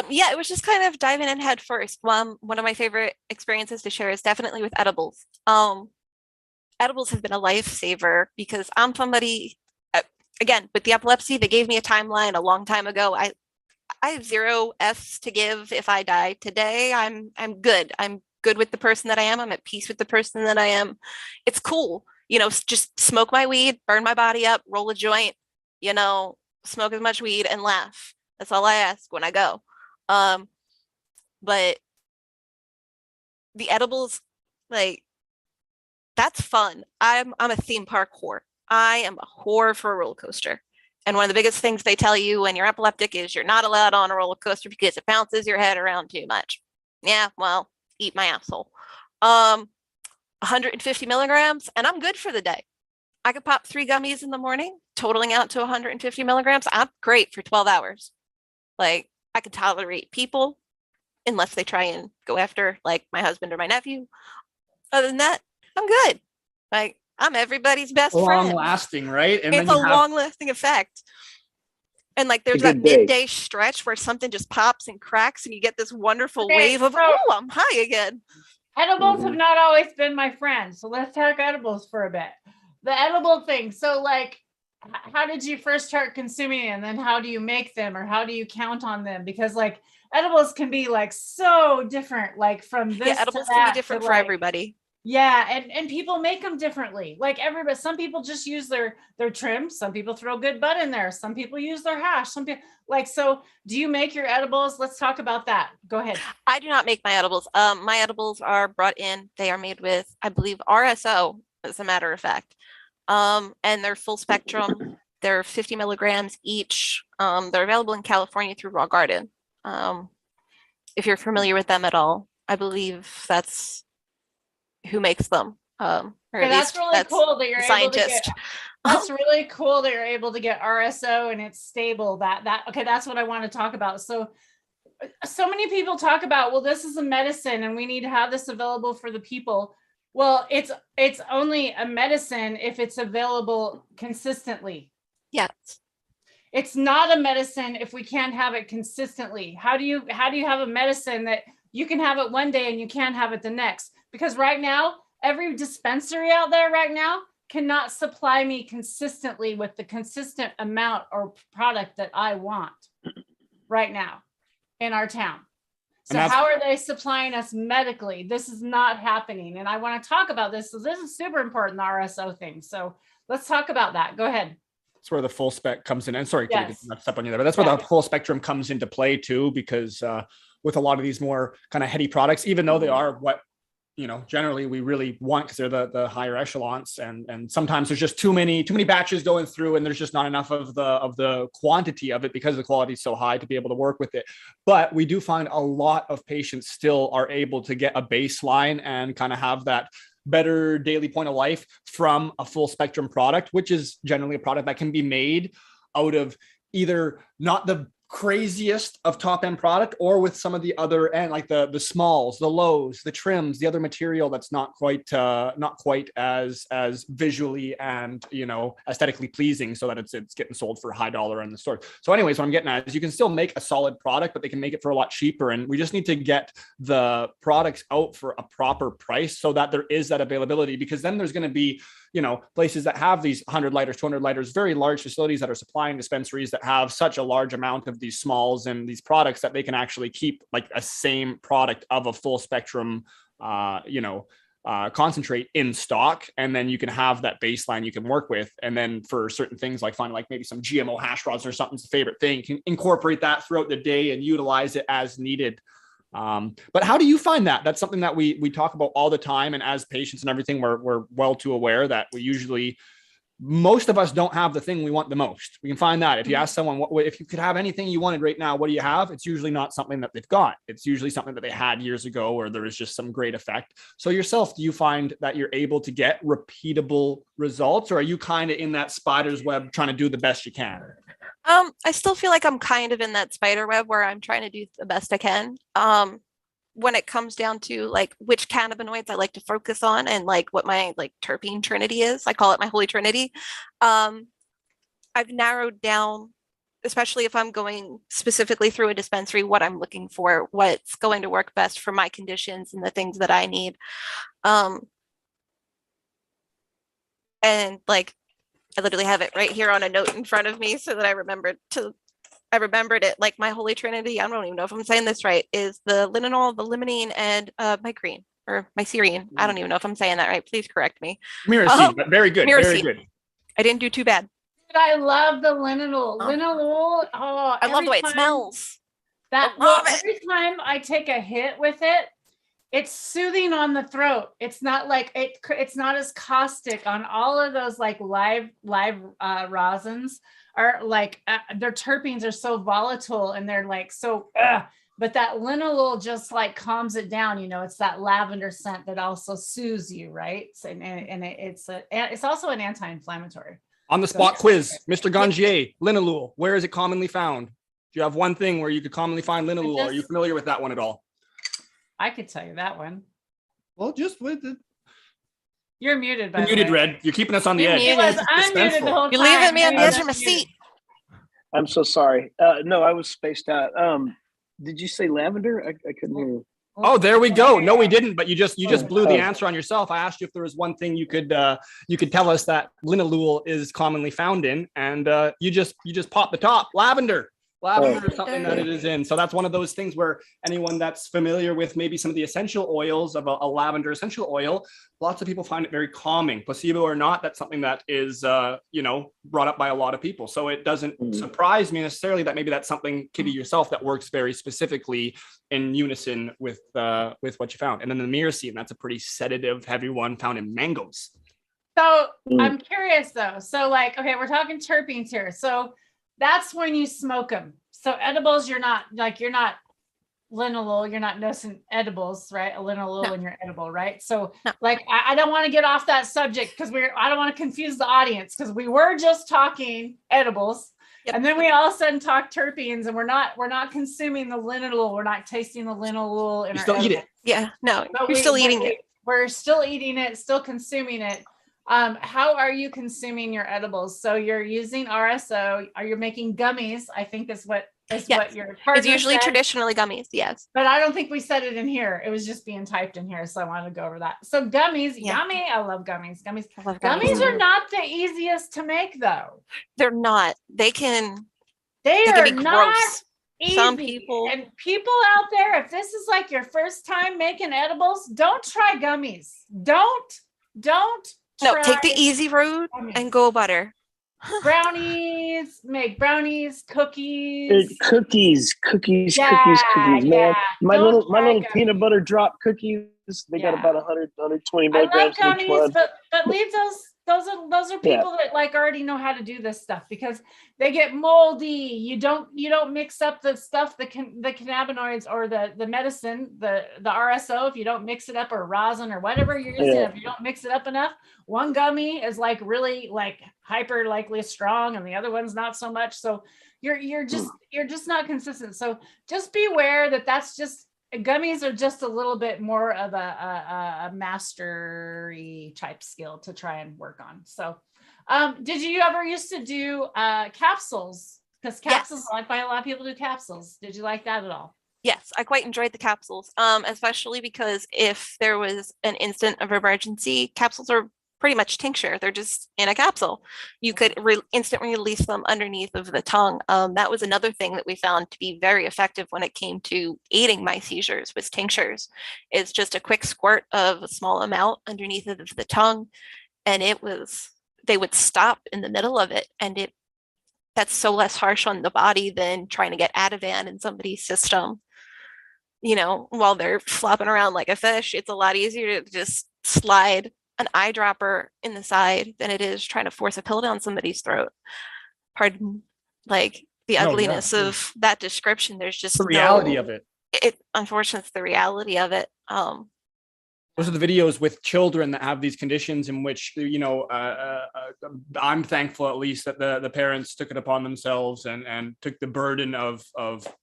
Yeah, it was just kind of diving in head first. One of my favorite experiences to share is definitely with edibles. Edibles have been a lifesaver, because I'm somebody, again, with the epilepsy, they gave me a timeline a long time ago. I have 0 F's to give. If I die today, I'm good. I'm good with the person that I am. I'm at peace with the person that I am. It's cool. Just smoke my weed, burn my body up, roll a joint, smoke as much weed and laugh. That's all I ask when I go. But the edibles, like, that's fun. I'm a theme park whore. I am a whore for a roller coaster. And one of the biggest things they tell you when you're epileptic is you're not allowed on a roller coaster because it bounces your head around too much. Yeah, well, eat my asshole. 150 milligrams, and I'm good for the day. I could pop 3 gummies in the morning, totaling out to 150 milligrams. I'm great for 12 hours. Like, I can tolerate people, unless they try and go after, like, my husband or my nephew. Other than that, I'm good. Like, I'm everybody's best friend. Long lasting, right? And it's a long lasting effect. And like, there's that midday stretch where something just pops and cracks, and you get this wonderful wave of, oh, I'm high again. Edibles have not always been my friend. So let's talk edibles for a bit. The edible thing. So like, how did you first start consuming it? And then how do you make them, or how do you count on them? Because like, edibles can be like so different, like from this Yeah, edibles to can that, be different to for like, everybody. Yeah, and people make them differently. Like everybody, some people just use their trim. Some people throw good bud in there. Some people use their hash. Some people so. Do you make your edibles? Let's talk about that. Go ahead. I do not make my edibles. My edibles are brought in. They are made with, I believe, RSO, as a matter of fact. And they're full spectrum. They're 50 milligrams each. They're available in California through Raw Garden. If you're familiar with them at all, I believe that's who makes them. Or at that's least really cool that you're able to get. scientist. That's really cool that you're able to get RSO and it's stable. Okay, that's what I want to talk about. So many people talk about, well, this is a medicine and we need to have this available for the people. Well, it's only a medicine if it's available consistently. Yes. It's not a medicine if we can't have it consistently. How do you have a medicine that you can have it one day and you can't have it the next? Because right now, every dispensary out there right now cannot supply me consistently with the consistent amount or product that I want right now in our town. So how are they supplying us medically? This is not happening. And I want to talk about this. So this is super important, the RSO thing. So let's talk about that. Go ahead. That's where the full spec comes in. And sorry, Kitty, not step on you there, but that's where the full spectrum comes into play too, because with a lot of these more kind of heady products, even though they are what, generally we really want, because they're the higher echelons, and sometimes there's just too many batches going through, and there's just not enough of the quantity of it because the quality is so high to be able to work with it. But we do find a lot of patients still are able to get a baseline and kind of have that better daily point of life from a full spectrum product, which is generally a product that can be made out of either not the craziest of top end product, or with some of the other end, like the smalls, the lows, the trims, the other material that's not quite as visually and aesthetically pleasing, so that it's getting sold for a high dollar in the store. So anyways, what I'm getting at is you can still make a solid product, but they can make it for a lot cheaper, and we just need to get the products out for a proper price so that there is that availability, because then there's going to be places that have these 100 liters, 200 liters, very large facilities that are supplying dispensaries that have such a large amount of these smalls and these products that they can actually keep like a same product of a full spectrum, concentrate in stock. And then you can have that baseline you can work with. And then for certain things, like finding like maybe some GMO hash rods or something's a favorite thing, you can incorporate that throughout the day and utilize it as needed. But how do you find that? That's something that we talk about all the time. And as patients and everything, we're well too aware that most of us don't have the thing we want the most. We can find that if you ask someone, if you could have anything you wanted right now, what do you have? It's usually not something that they've got. It's usually something that they had years ago, or there is just some great effect. So yourself, do you find that you're able to get repeatable results, or are you kind of in that spider's web trying to do the best you can? I still feel like I'm kind of in that spider web where I'm trying to do the best I can. When it comes down to like which cannabinoids I like to focus on and like what my like terpene trinity is, I call it my holy trinity. I've narrowed down, especially if I'm going specifically through a dispensary, what I'm looking for, what's going to work best for my conditions and the things that I need. And like, I literally have it right here on a note in front of me so that I remembered it. Like my holy trinity, I don't even know if I'm saying this right, is the linalool, the limonene, and mygreen or myceriine. I don't even know if I'm saying that right. Please correct me. Myrcene, but very good. Very good. I didn't do too bad. I love the linalool. Linalool. Oh, I love the way it smells. Every time I take a hit with it, it's soothing on the throat. It's not like it's not as caustic on all of those like live rosins are like their terpenes are so volatile and they're like so but that linalool just like calms it down. It's that lavender scent that also soothes you, right? And it's also an anti-inflammatory. On the spot quiz, Mr. Gangier, linalool, where is it commonly found? Do you have one thing where you could commonly find linalool? Are you familiar with that one at all? I could tell you that one. Well, just with it. You're muted, You're muted, Red. You're keeping us on the edge. I'm muted the whole time. You're leaving me on the edge of my seat. I'm so sorry. No, I was spaced out. Did you say lavender? I couldn't hear you. Oh, there we go. No, we didn't. But you just blew the answer on yourself. I asked you if there was one thing you could tell us that linalool is commonly found in, and you just popped the top. Lavender is something that it is in. So that's one of those things where anyone that's familiar with maybe some of the essential oils of a lavender essential oil, lots of people find it very calming. Placebo or not, that's something that is brought up by a lot of people. So it doesn't surprise me necessarily that maybe that's something, Kitty, yourself, that works very specifically in unison with what you found. And then the myrcene, that's a pretty sedative, heavy one found in mangoes. So I'm curious though. So like, okay, we're talking terpenes here. So that's when you smoke them. So edibles, you're not linalool, you're not nosing edibles, right? A linalool in your edible, right? So like, I don't want to get off that subject because I don't want to confuse the audience because we were just talking edibles. Yep. And then we all of a sudden talk terpenes and we're not consuming the linalool. We're not tasting the linalool in our still edible. Eat it. Yeah, no, you're still eating it. We're still eating it, still consuming it. How are you consuming your edibles? So you're using RSO. Are you making gummies? I think is what your partner It's usually said. traditionally gummies, yes. But I don't think we said it in here. It was just being typed in here. So I wanted to go over that. So gummies, yummy. I love gummies. Gummies are not the easiest to make though. They're not. They can are be not gross. Some Easy. people, And people out there, if this is like your first time making edibles, don't try gummies. Don't no, try take the easy road gummies. and go butter. Brownies, make brownies, cookies. Cookies, man. Yeah. My Don't little try gummies. peanut butter drop cookies. They got about 100, 120 I milligrams love in each gummies, one. but leave those are Yeah. people that like already know how to do this stuff because they get moldy. You don't mix up the stuff, the cannabinoids or the medicine, the RSO, if you don't mix it up, or rosin or whatever you're using, if you don't mix it up enough, one gummy is like really like hyper likely strong and the other one's not so much. So you're just not consistent. So just be aware that that's just gummies are just a little bit more of a mastery type skill to try and work on. So did you ever used to do capsules? Because capsules, I find a lot of people do capsules. Did you like that at all? Yes, I quite enjoyed the capsules, especially because if there was an instant of emergency, capsules are pretty much tincture. They're just in a capsule. You could instantly release them underneath of the tongue. That was another thing that we found to be very effective when it came to aiding my seizures was tinctures. It's just a quick squirt of a small amount underneath of the tongue, and they would stop in the middle of it, and that's so less harsh on the body than trying to get Ativan in somebody's system. You know, while they're flopping around like a fish, it's a lot easier to just slide an eyedropper in the side than it is trying to force a pill down somebody's throat. Pardon, like the ugliness of that description. There's just the reality of it. Unfortunately, it's the reality of it. Those are the videos with children that have these conditions in which, you know, I'm thankful at least that the parents took it upon themselves and took the burden of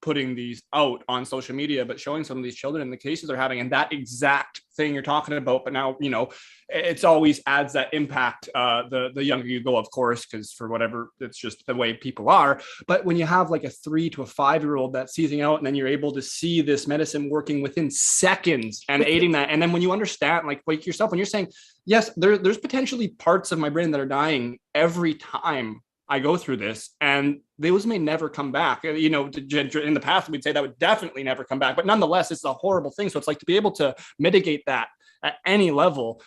putting these out on social media, but showing some of these children and the cases they're having and that exact thing you're talking about. But now, you know, it's always adds that impact the younger you go, of course, because for whatever, it's just the way people are. But when you have like a 3 to a 5-year-old that's seizing out and then you're able to see this medicine working within seconds and aiding that. And then when you understand, like yourself, when you're saying, yes, there's potentially parts of my brain that are dying every time I go through this, and those may never come back. You know, in the past, we'd say that would definitely never come back, but nonetheless, it's a horrible thing. So it's like to be able to mitigate that at any level.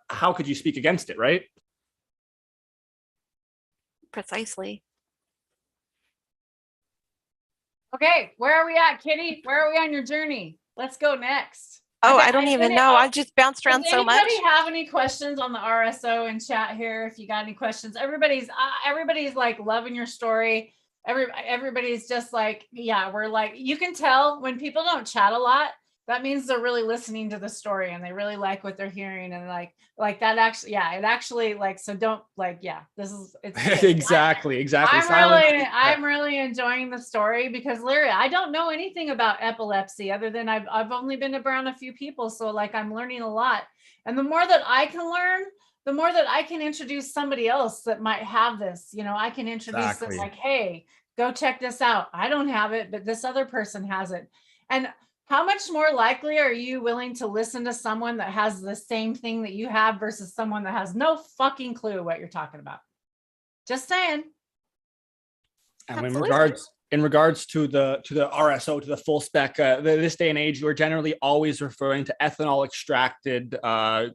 How could you speak against it, right? Precisely. Okay, where are we at, Kitty? Where are we on your journey? Let's go next. Oh, I don't even know. I just bounced around so much. Does anybody have any questions on the RSO in chat here? If you got any questions, everybody's like loving your story. Everybody's just like, yeah, we're like, you can tell when people don't chat a lot, that means they're really listening to the story and they really like what they're hearing. And like that actually, yeah, it actually like, so don't like, yeah, it's exactly. I'm really enjoying the story because literally I don't know anything about epilepsy other than I've only been around a few people. So like I'm learning a lot. And the more that I can learn, the more that I can introduce somebody else that might have this, you know, I can introduce them like, hey, go check this out. I don't have it, but this other person has it. And how much more likely are you willing to listen to someone that has the same thing that you have versus someone that has no fucking clue what you're talking about? Just saying. And in regards to the RSO, to the full spec, this day and age, we're generally always referring to ethanol extracted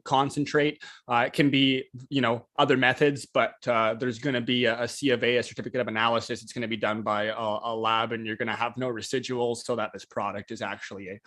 concentrate. It can be, you know, other methods, but there's going to be a C of A, a certificate of analysis. It's going to be done by a lab, and you're going to have no residuals, so that this product is actually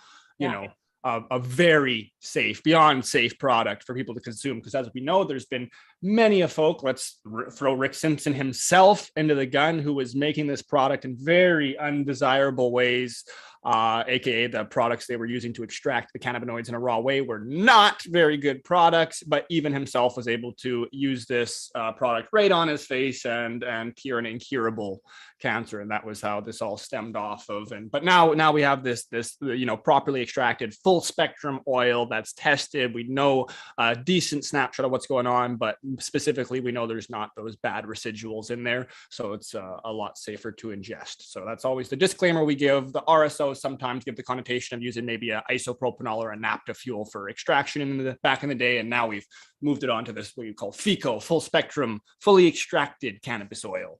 a very safe, beyond safe product for people to consume. Because as we know, there's been many a folk, let's throw Rick Simpson himself into the gun, who was making this product in very undesirable ways, aka the products they were using to extract the cannabinoids in a raw way were not very good products, but even himself was able to use this product right on his face and cure an incurable cancer. And that was how this all stemmed off of. But now we have this you know, properly extracted full spectrum oil that's tested. We know a decent snapshot of what's going on, but specifically we know there's not those bad residuals in there, so it's a lot safer to ingest. So that's always the disclaimer we give. The RSO sometimes give the connotation of using maybe a isopropanol or a naphtha fuel for extraction back in the day, and now we've moved it on to this what you call FICO, full spectrum, fully extracted cannabis oil.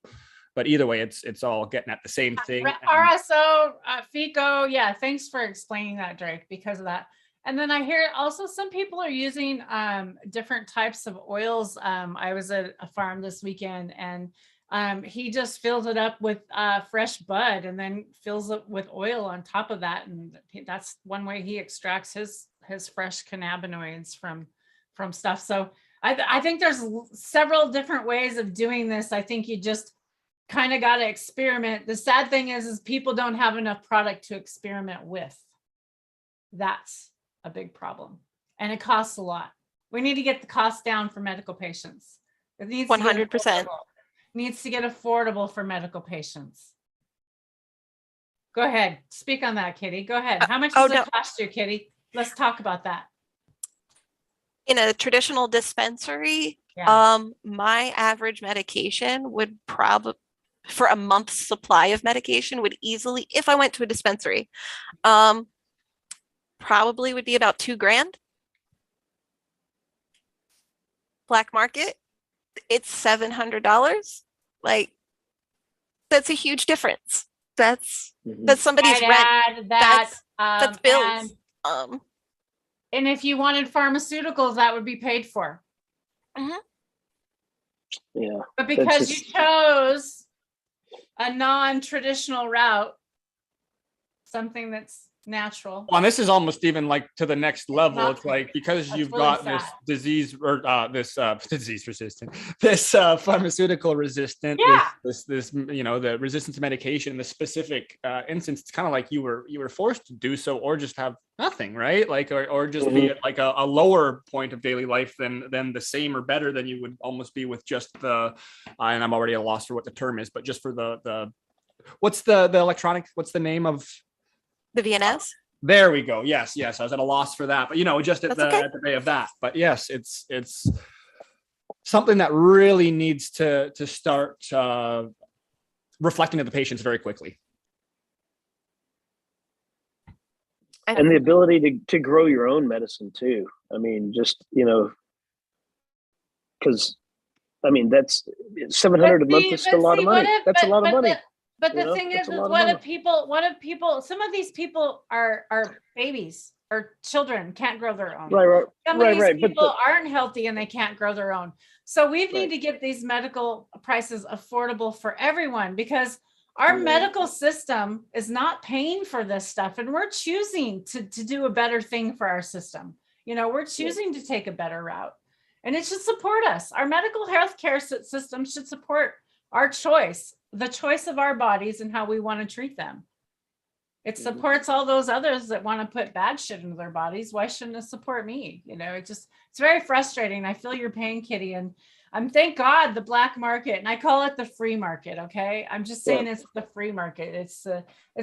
But either way, it's all getting at the same thing. RSO, FICO, yeah, thanks for explaining that, Drake, because of that. And then I hear also some people are using different types of oils. I was at a farm this weekend, and he just fills it up with fresh bud and then fills it with oil on top of that. And that's one way he extracts his fresh cannabinoids from stuff. So I think there's several different ways of doing this. I think you just kind of got to experiment. The sad thing is people don't have enough product to experiment with. That's a big problem. And it costs a lot. We need to get the cost down for medical patients. It needs 100%. Needs to get affordable for medical patients. Go ahead. Speak on that, Kitty. Go ahead. How much does it cost you, Kitty? Let's talk about that. In a traditional dispensary, my average medication would probably, for a month's supply of medication, would easily, if I went to a dispensary, probably would be about $2,000. Black market, it's $700. Like, that's a huge difference. That's somebody's rent. That's bills. And if you wanted pharmaceuticals, that would be paid for. Yeah. But because you chose a non-traditional route, something that's natural. Well, and this is almost even like to the next level. It's like, because you've really got sad. this disease or this disease resistant, this pharmaceutical resistant, this the resistance to medication. In the specific instance, it's kind of like you were forced to do so, or just have nothing, right? Like, or just be at like a lower point of daily life than the same or better than you would almost be with just the. And I'm already at a loss for what the term is, but just for the what's the electronic? What's the name of? The VNS? There we go. Yes. I was at a loss for that, but just at the bay of that. But yes, it's something that really needs to start reflecting to the patients very quickly. And the ability to grow your own medicine too. I mean, just because that's $700 a month is still a lot of money. That's a lot of money. But the thing is what if people, some of these people are babies or children, can't grow their own. Right. Some of these people aren't healthy and they can't grow their own. So we need to get these medical prices affordable for everyone, because our medical system is not paying for this stuff. And we're choosing to do a better thing for our system. We're choosing to take a better route, and it should support us. Our medical healthcare system should support our choice, the choice of our bodies and how we want to treat them. It supports all those others that want to put bad shit into their bodies. Why shouldn't it support me? It's very frustrating. I feel your pain, Kitty. And thank God the black market, and I call it the free market. Okay. I'm just saying it's the free market. It's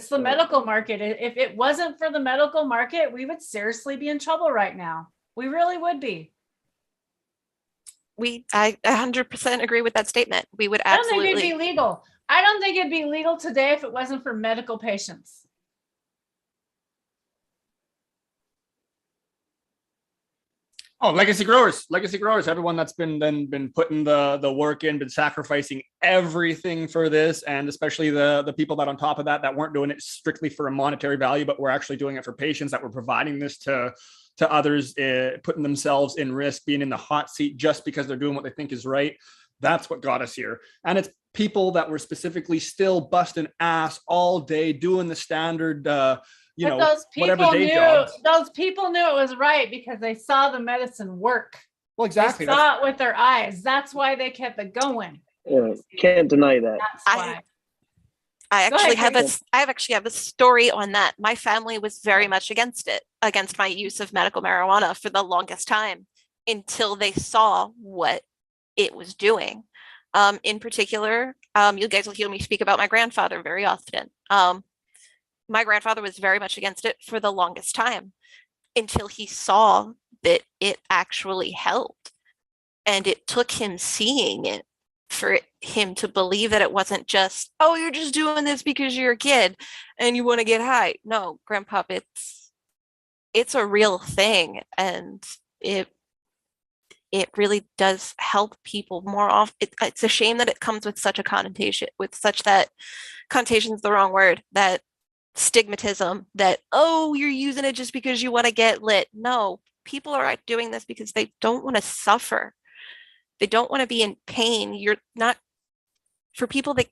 the medical market. If it wasn't for the medical market, we would seriously be in trouble right now. We really would be. I 100% agree with that statement. We would absolutely. I don't think it'd be legal. I don't think it'd be legal today if it wasn't for medical patients. Oh, legacy growers, everyone that's been putting the work in, been sacrificing everything for this, and especially the people that on top of that weren't doing it strictly for a monetary value, but were actually doing it for patients, that were providing this to others, putting themselves in risk, being in the hot seat just because they're doing what they think is right. That's what got us here. And it's people that were specifically still busting ass all day, doing the standard, whatever day jobs. Those people knew it was right because they saw the medicine work. Well, exactly. They saw it with their eyes. That's why they kept it going. Yeah, can't deny that. That's why. I actually have a story on that. My family was very much against my use of medical marijuana for the longest time, until they saw what it was doing. In particular, you guys will hear me speak about my grandfather very often. My grandfather was very much against it for the longest time, until he saw that it actually helped. And it took him seeing it for him to believe that it wasn't just, oh, you're just doing this because you're a kid and you want to get high. No, Grandpa, it's a real thing, and it really does help people more often. It's a shame that it comes with such a connotation, with such that connotation is the wrong word, that stigmatism that, oh, you're using it just because you want to get lit. No, people are doing this because they don't want to suffer. They don't want to be in pain. You're not, for people that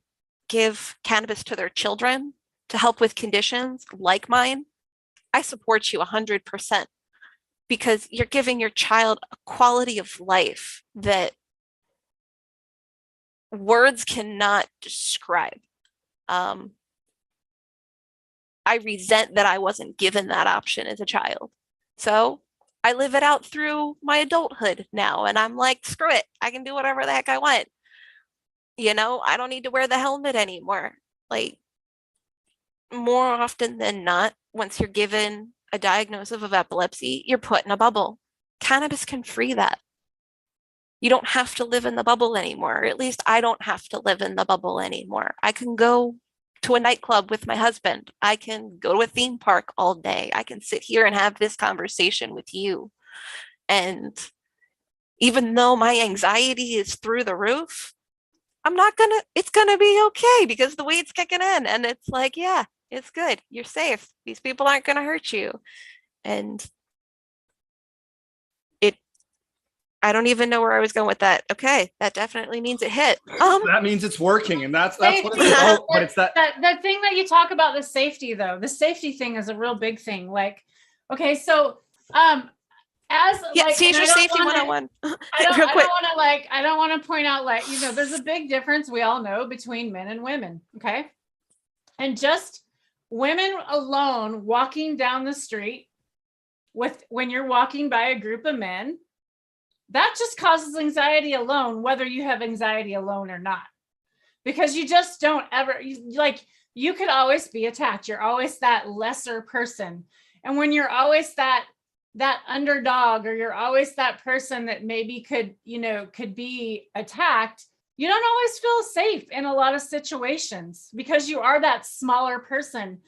give cannabis to their children to help with conditions like mine, I support you 100% because you're giving your child a quality of life that words cannot describe. I resent that I wasn't given that option as a child. So I live it out through my adulthood now. And I'm like, screw it. I can do whatever the heck I want. You know, I don't need to wear the helmet anymore. Like, more often than not, once you're given a diagnosis of epilepsy, you're put in a bubble. Cannabis can free that. You don't have to live in the bubble anymore. Or at least I don't have to live in the bubble anymore. I can go to a nightclub with my husband. I can go to a theme park all day. I can sit here and have this conversation with you. And even though my anxiety is through the roof, it's gonna be okay because the weed's kicking in and it's like, yeah, it's good. You're safe. These people aren't gonna hurt you. And I don't even know where I was going with that. Okay, that definitely means it hit. That means it's working, and that's what it's about. But it's that thing that you talk about, the safety though. The safety thing is a real big thing. Like, okay, so Seizure safety 101. I don't want to point out, like, you know, there's a big difference, we all know, between men and women. Okay. And just women alone walking down the street when you're walking by a group of men, that just causes anxiety alone, whether you have anxiety alone or not, because you just don't ever, you could always be attacked. You're always that lesser person. And when you're always that underdog, or you're always that person that maybe could be attacked, you don't always feel safe in a lot of situations because you are that smaller person.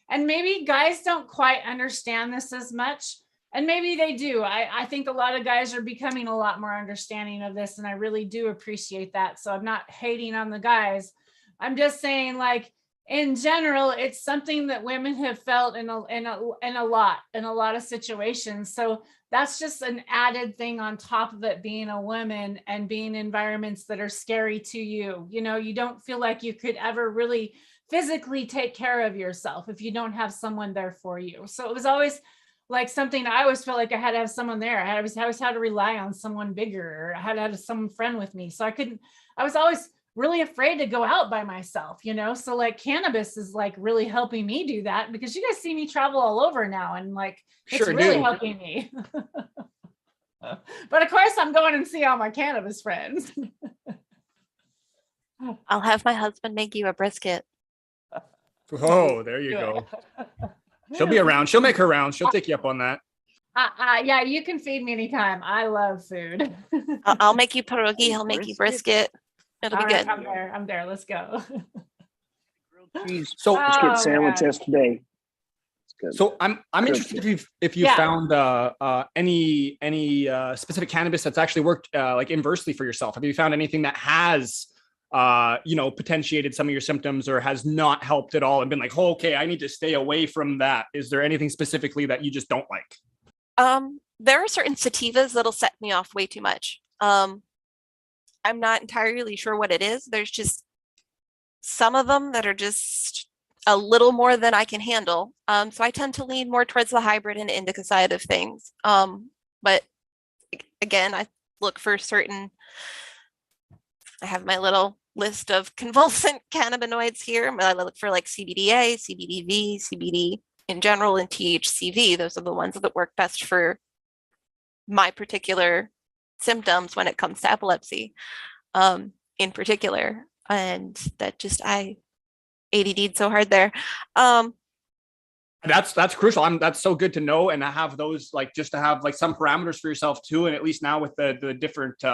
And maybe guys don't quite understand this as much. And maybe they do. I think a lot of guys are becoming a lot more understanding of this. And I really do appreciate that. So I'm not hating on the guys. I'm just saying, like, in general, it's something that women have felt in a lot of situations. So that's just an added thing on top of it, being a woman and being in environments that are scary to you. You know, you don't feel like you could ever really physically take care of yourself if you don't have someone there for you. So it was always like something I always felt like I had to have someone there. I always had to rely on someone bigger, or I had to have some friend with me. So I was always really afraid to go out by myself, you know? So like cannabis is like really helping me do that, because you guys see me travel all over now, and like, it's really helping me. But of course I'm going and see all my cannabis friends. I'll have my husband make you a brisket. Oh, there you go. She'll be around. She'll make her rounds. She'll take you up on that. Yeah, you can feed me anytime. I love food. I'll make you pierogi. He'll make you brisket. It'll be good. I'm there. Let's go. Cheese. So brisket sandwich yesterday. So I'm interested if you found any specific cannabis that's actually worked like inversely for yourself. Have you found anything that has potentiated some of your symptoms, or has not helped at all and been like, oh, okay, I need to stay away from that? Is there anything specifically that you just don't like? There are certain sativas that'll set me off way too much. I'm not entirely sure what it is. There's just some of them that are just a little more than I can handle. So I tend to lean more towards the hybrid and indica side of things. But again, I look for certain, I have my little list of convulsant cannabinoids here. I look for like CBDA, CBDV, CBD in general, and THCV. Those are the ones that work best for my particular symptoms when it comes to epilepsy, in particular. And that just, ADD'd so hard there. That's crucial. That's so good to know, and to have those, like, just to have like some parameters for yourself too. And at least now with the different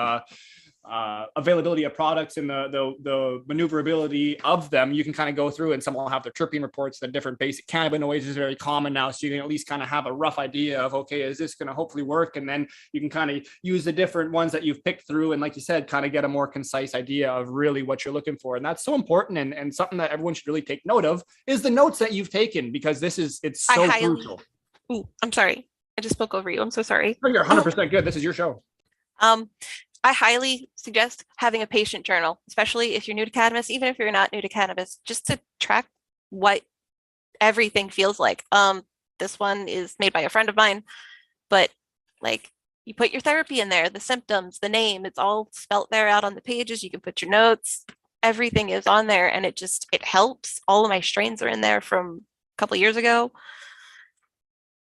availability of products and the maneuverability of them, you can kind of go through, and some will have their terpene reports. The different basic cannabinoids is very common now, so you can at least kind of have a rough idea of, okay, is this going to hopefully work? And then you can kind of use the different ones that you've picked through, and like you said, kind of get a more concise idea of really what you're looking for. And that's so important, and something that everyone should really take note of is the notes that you've taken, because it's so crucial. Ooh, I'm sorry, I just spoke over you. I'm so sorry. Oh, you're 100% good. This is your show. I highly suggest having a patient journal, especially if you're new to cannabis, even if you're not new to cannabis, just to track what everything feels like. This one is made by a friend of mine, but like, you put your therapy in there, the symptoms, the name, it's all spelt there out on the pages. You can put your notes, everything is on there, and it helps. All of my strains are in there from a couple of years ago,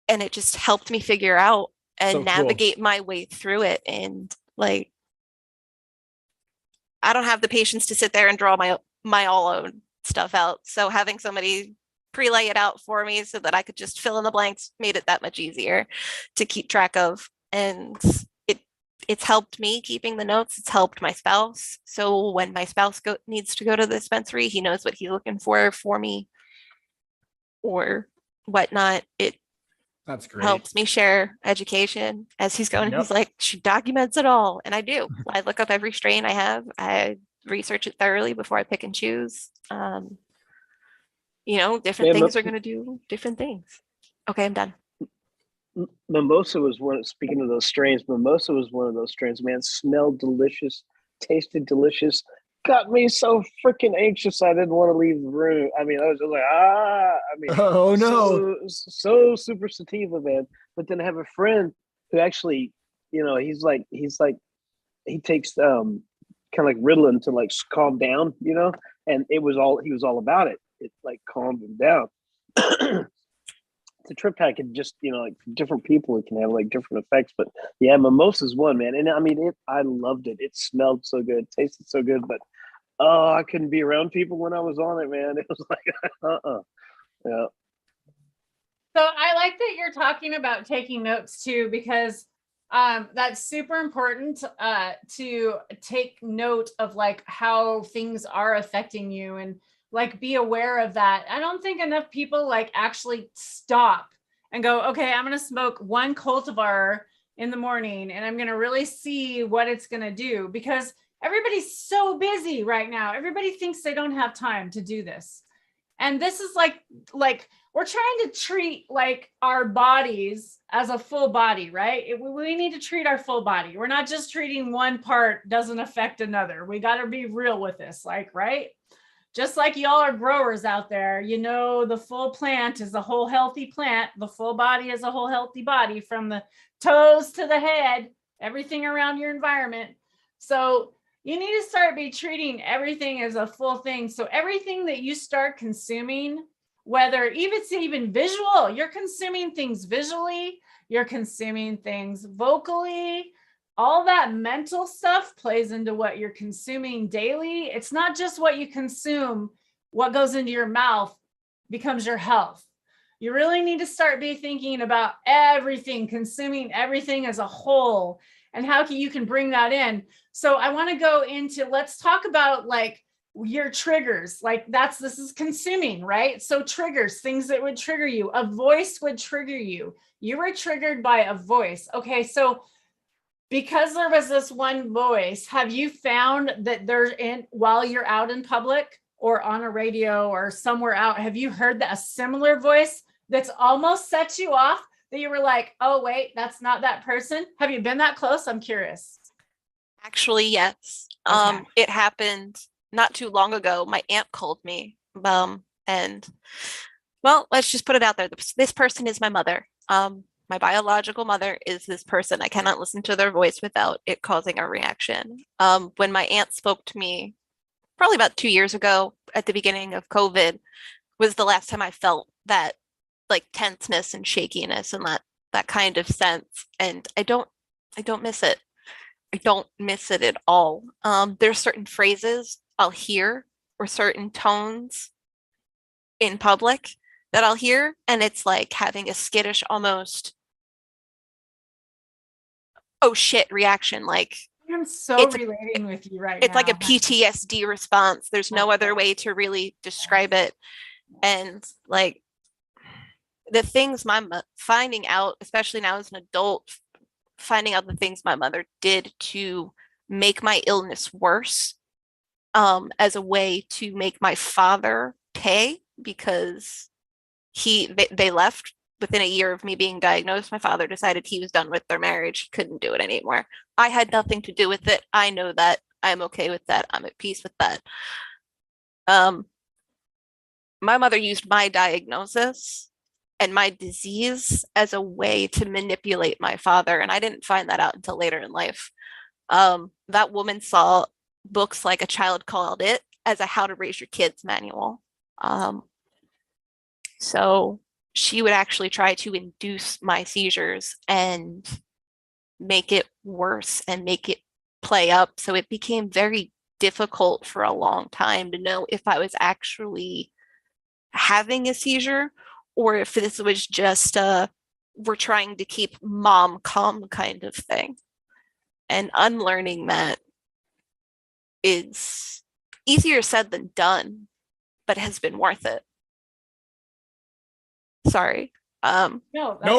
and it just helped me figure out and navigate my way through it. And like, I don't have the patience to sit there and draw my all own stuff out. So having somebody pre-lay it out for me so that I could just fill in the blanks made it that much easier to keep track of. And it's helped me keeping the notes. It's helped my spouse. So when my spouse needs to go to the dispensary, he knows what he's looking for me or whatnot. That's great. Helps me share education as he's going. Yep. He's like, she documents it all. And I do. I look up every strain I have. I research it thoroughly before I pick and choose. Different things are going to do different things. Okay, I'm done. Mimosa was speaking of those strains, Mimosa was one of those strains, man. Smelled delicious, tasted delicious. Got me so freaking anxious I didn't want to leave the room. I mean, I was just like, oh no, so super sativa, man. But then I have a friend who actually, he's like he takes kind of like Ritalin to like calm down, and he was all about it. It like calmed him down. The trip pack can just, like different people, it can have like different effects. But yeah, mimosa's one, man. And I mean, I loved it. It smelled so good, tasted so good, but I couldn't be around people when I was on it, man. It was like, yeah. So I like that you're talking about taking notes too, because that's super important to take note of like how things are affecting you and like be aware of that. I don't think enough people like actually stop and go, okay, I'm going to smoke one cultivar in the morning and I'm going to really see what it's going to do, because everybody's so busy right now. Everybody thinks they don't have time to do this. And this is like we're trying to treat like our bodies as a full body, right? We need to treat our full body. We're not just treating one part doesn't affect another. We got to be real with this, like, right? Just like y'all are growers out there, the full plant is a whole healthy plant. The full body is a whole healthy body, from the toes to the head, everything around your environment. So you need to start treating everything as a full thing. So everything that you start consuming, whether it's even visual, you're consuming things visually, you're consuming things vocally, all that mental stuff plays into what you're consuming daily. It's not just what you consume, what goes into your mouth becomes your health. You really need to start thinking about everything, consuming everything as a whole, and how you can bring that in. So I want to go into, let's talk about like your triggers. Like this is consuming, right? So triggers, things that would trigger you. A voice would trigger you. You were triggered by a voice. Okay, so because there was this one voice, have you found that while you're out in public or on a radio or somewhere out, have you heard a similar voice that's almost set you off, that you were like, oh, wait, that's not that person? Have you been that close? I'm curious. Actually, yes. Okay. It happened not too long ago. My aunt called me, and well, let's just put it out there. This person is my mother. My biological mother is this person. I cannot listen to their voice without it causing a reaction. When my aunt spoke to me, probably about 2 years ago at the beginning of COVID, was the last time I felt that like tenseness and shakiness and that kind of sense. And I don't miss it. I don't miss it at all. There's certain phrases I'll hear or certain tones in public that I'll hear, and it's like having a skittish, almost oh shit reaction, like I'm so It's relating with you right now. it's like a PTSD response. There's no other way to really describe it. And like the things finding out, especially now as an adult, finding out the things my mother did to make my illness worse, as a way to make my father pay, because they left within a year of me being diagnosed. My father decided he was done with their marriage, couldn't do it anymore. I had nothing to do with it. I know that. I'm okay with that. I'm at peace with that. My mother used my diagnosis and my disease as a way to manipulate my father, and I didn't find that out until later in life. That woman saw books like A Child Called It as a how to raise your kids manual. So she would actually try to induce my seizures and make it worse and make it play up. So it became very difficult for a long time to know if I was actually having a seizure or if this was just we're trying to keep mom calm kind of thing. And unlearning that is easier said than done, but has been worth it. Sorry. No,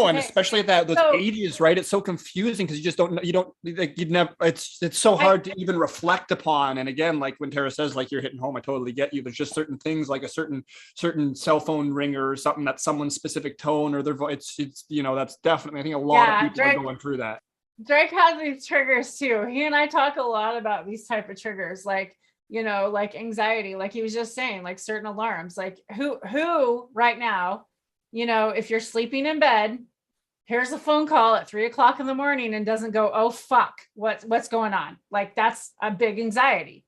and especially at those ages, right? It's so confusing because you just don't know. You don't like. You'd never. It's so hard to even reflect upon. And again, like when Tara says, like you're hitting home, I totally get you. There's just certain things, like a certain cell phone ringer or something that's someone's specific tone or their voice. It's that's definitely. I think a lot of people are going through that. Drake has these triggers too. He and I talk a lot about these type of triggers, like like anxiety, like he was just saying, like certain alarms, like who right now. If you're sleeping in bed, here's a phone call at 3:00 in the morning and doesn't go, oh, fuck, what's going on? Like that's a big anxiety.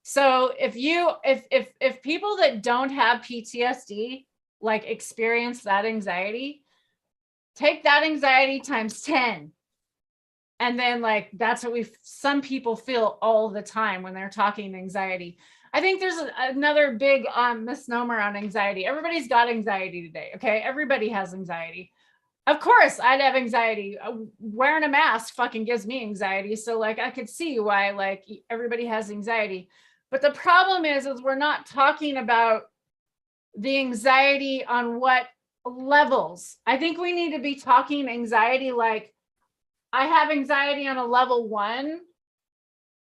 So if people that don't have PTSD, like experience that anxiety, take that anxiety times 10. And then like, that's what some people feel all the time when they're talking anxiety. I think there's another big misnomer on anxiety. Everybody's got anxiety today. Okay. Everybody has anxiety. Of course I'd have anxiety. Wearing a mask fucking gives me anxiety. So like, I could see why like everybody has anxiety, but the problem is we're not talking about the anxiety on what levels. I think we need to be talking anxiety. Like I have anxiety on a level 1.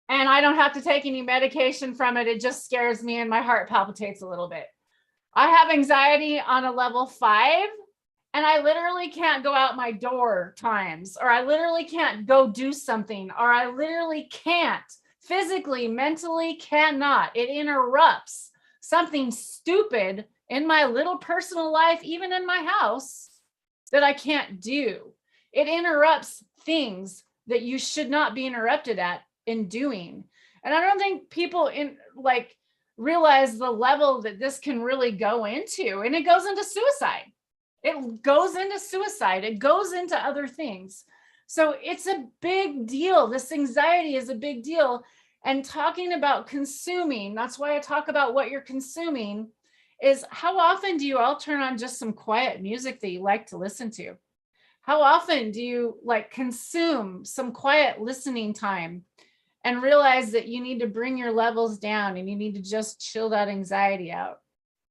And I don't have to take any medication from it. It just scares me and my heart palpitates a little bit. I have anxiety on a level 5 and I literally can't go out my door times, or I literally can't go do something, or I literally can't physically, mentally cannot. It interrupts something stupid in my little personal life, even in my house, that I can't do. It interrupts things that you should not be interrupted in doing. And I don't think people realize the level that this can really go into. And it goes into suicide. It goes into suicide. It goes into other things. So it's a big deal. This anxiety is a big deal. And talking about consuming, that's why I talk about what you're consuming, is how often do you all turn on just some quiet music that you like to listen to? How often do you consume some quiet listening time and realize that you need to bring your levels down and you need to just chill that anxiety out?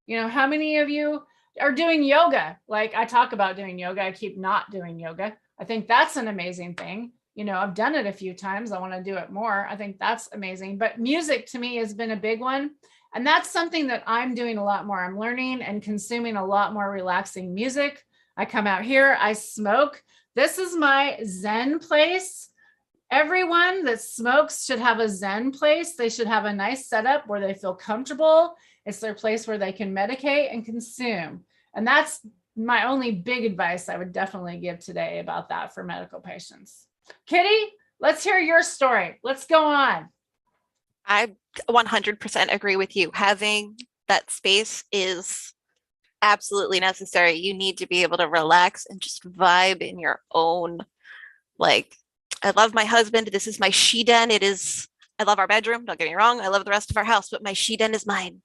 How many of you are doing yoga? Like I talk about doing yoga. I keep not doing yoga. I think that's an amazing thing. I've done it a few times. I want to do it more. I think that's amazing. But music to me has been a big one. And that's something that I'm doing a lot more. I'm learning and consuming a lot more relaxing music. I come out here, I smoke. This is my Zen place. Everyone that smokes should have a Zen place. They should have a nice setup where they feel comfortable. It's their place where they can medicate and consume. And that's my only big advice I would definitely give today about that for medical patients. Kitty, let's hear your story. Let's go on. I 100% agree with you. Having that space is absolutely necessary. You need to be able to relax and just vibe in your own, I love my husband. This is my she den. I love our bedroom. Don't get me wrong. I love the rest of our house, but my she den is mine.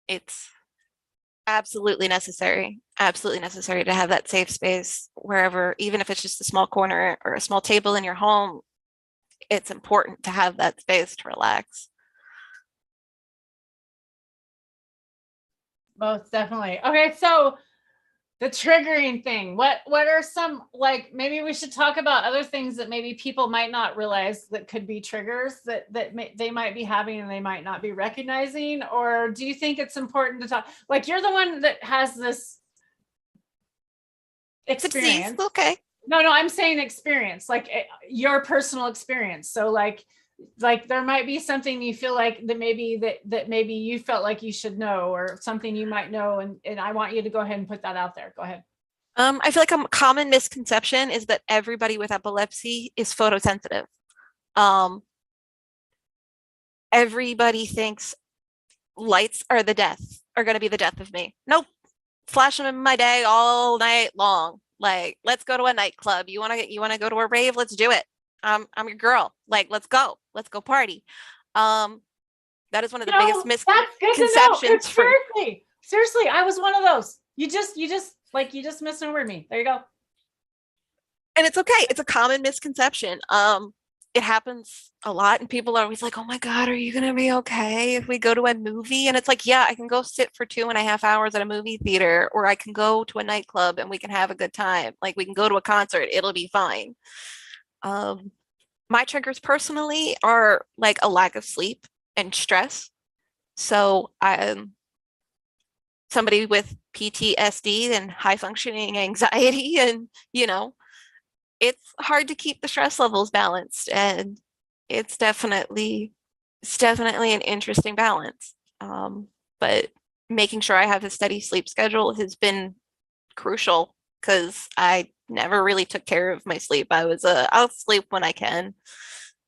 It's absolutely necessary to have that safe space wherever, even if it's just a small corner or a small table in your home. it's important to have that space to relax. Most definitely. Okay, so the triggering thing. What are some, like, maybe we should talk about other things that maybe people might not realize that could be triggers that they might be having and they might not be recognizing? Or do you think it's important to talk, like, you're the one that has this experience? Okay. No, I'm saying experience, like your personal experience. So like there might be something you feel like that maybe you felt like you should know, or something you might know, and I want you to go ahead and put that out there. Go ahead. I feel like a common misconception is that everybody with epilepsy is photosensitive. Everybody thinks lights are going to be the death of me. Nope. Flash them in my day all night long. Like, let's go to a nightclub. You want to go to a rave? Let's do it. I'm your girl. Like, let's go party. That is one of the biggest misconceptions. Seriously, I was one of those. You just misnumbered me. There you go. And it's okay. It's a common misconception. It happens a lot, and people are always like, oh my God, are you going to be okay if we go to a movie? And it's like, yeah, I can go sit for 2.5 hours at a movie theater, or I can go to a nightclub and we can have a good time. Like, we can go to a concert. It'll be fine. My triggers personally are like a lack of sleep and stress. So I'm somebody with PTSD and high functioning anxiety, and, it's hard to keep the stress levels balanced, and it's definitely an interesting balance. But making sure I have a steady sleep schedule has been crucial, because I never really took care of my sleep. I was I'll sleep when I can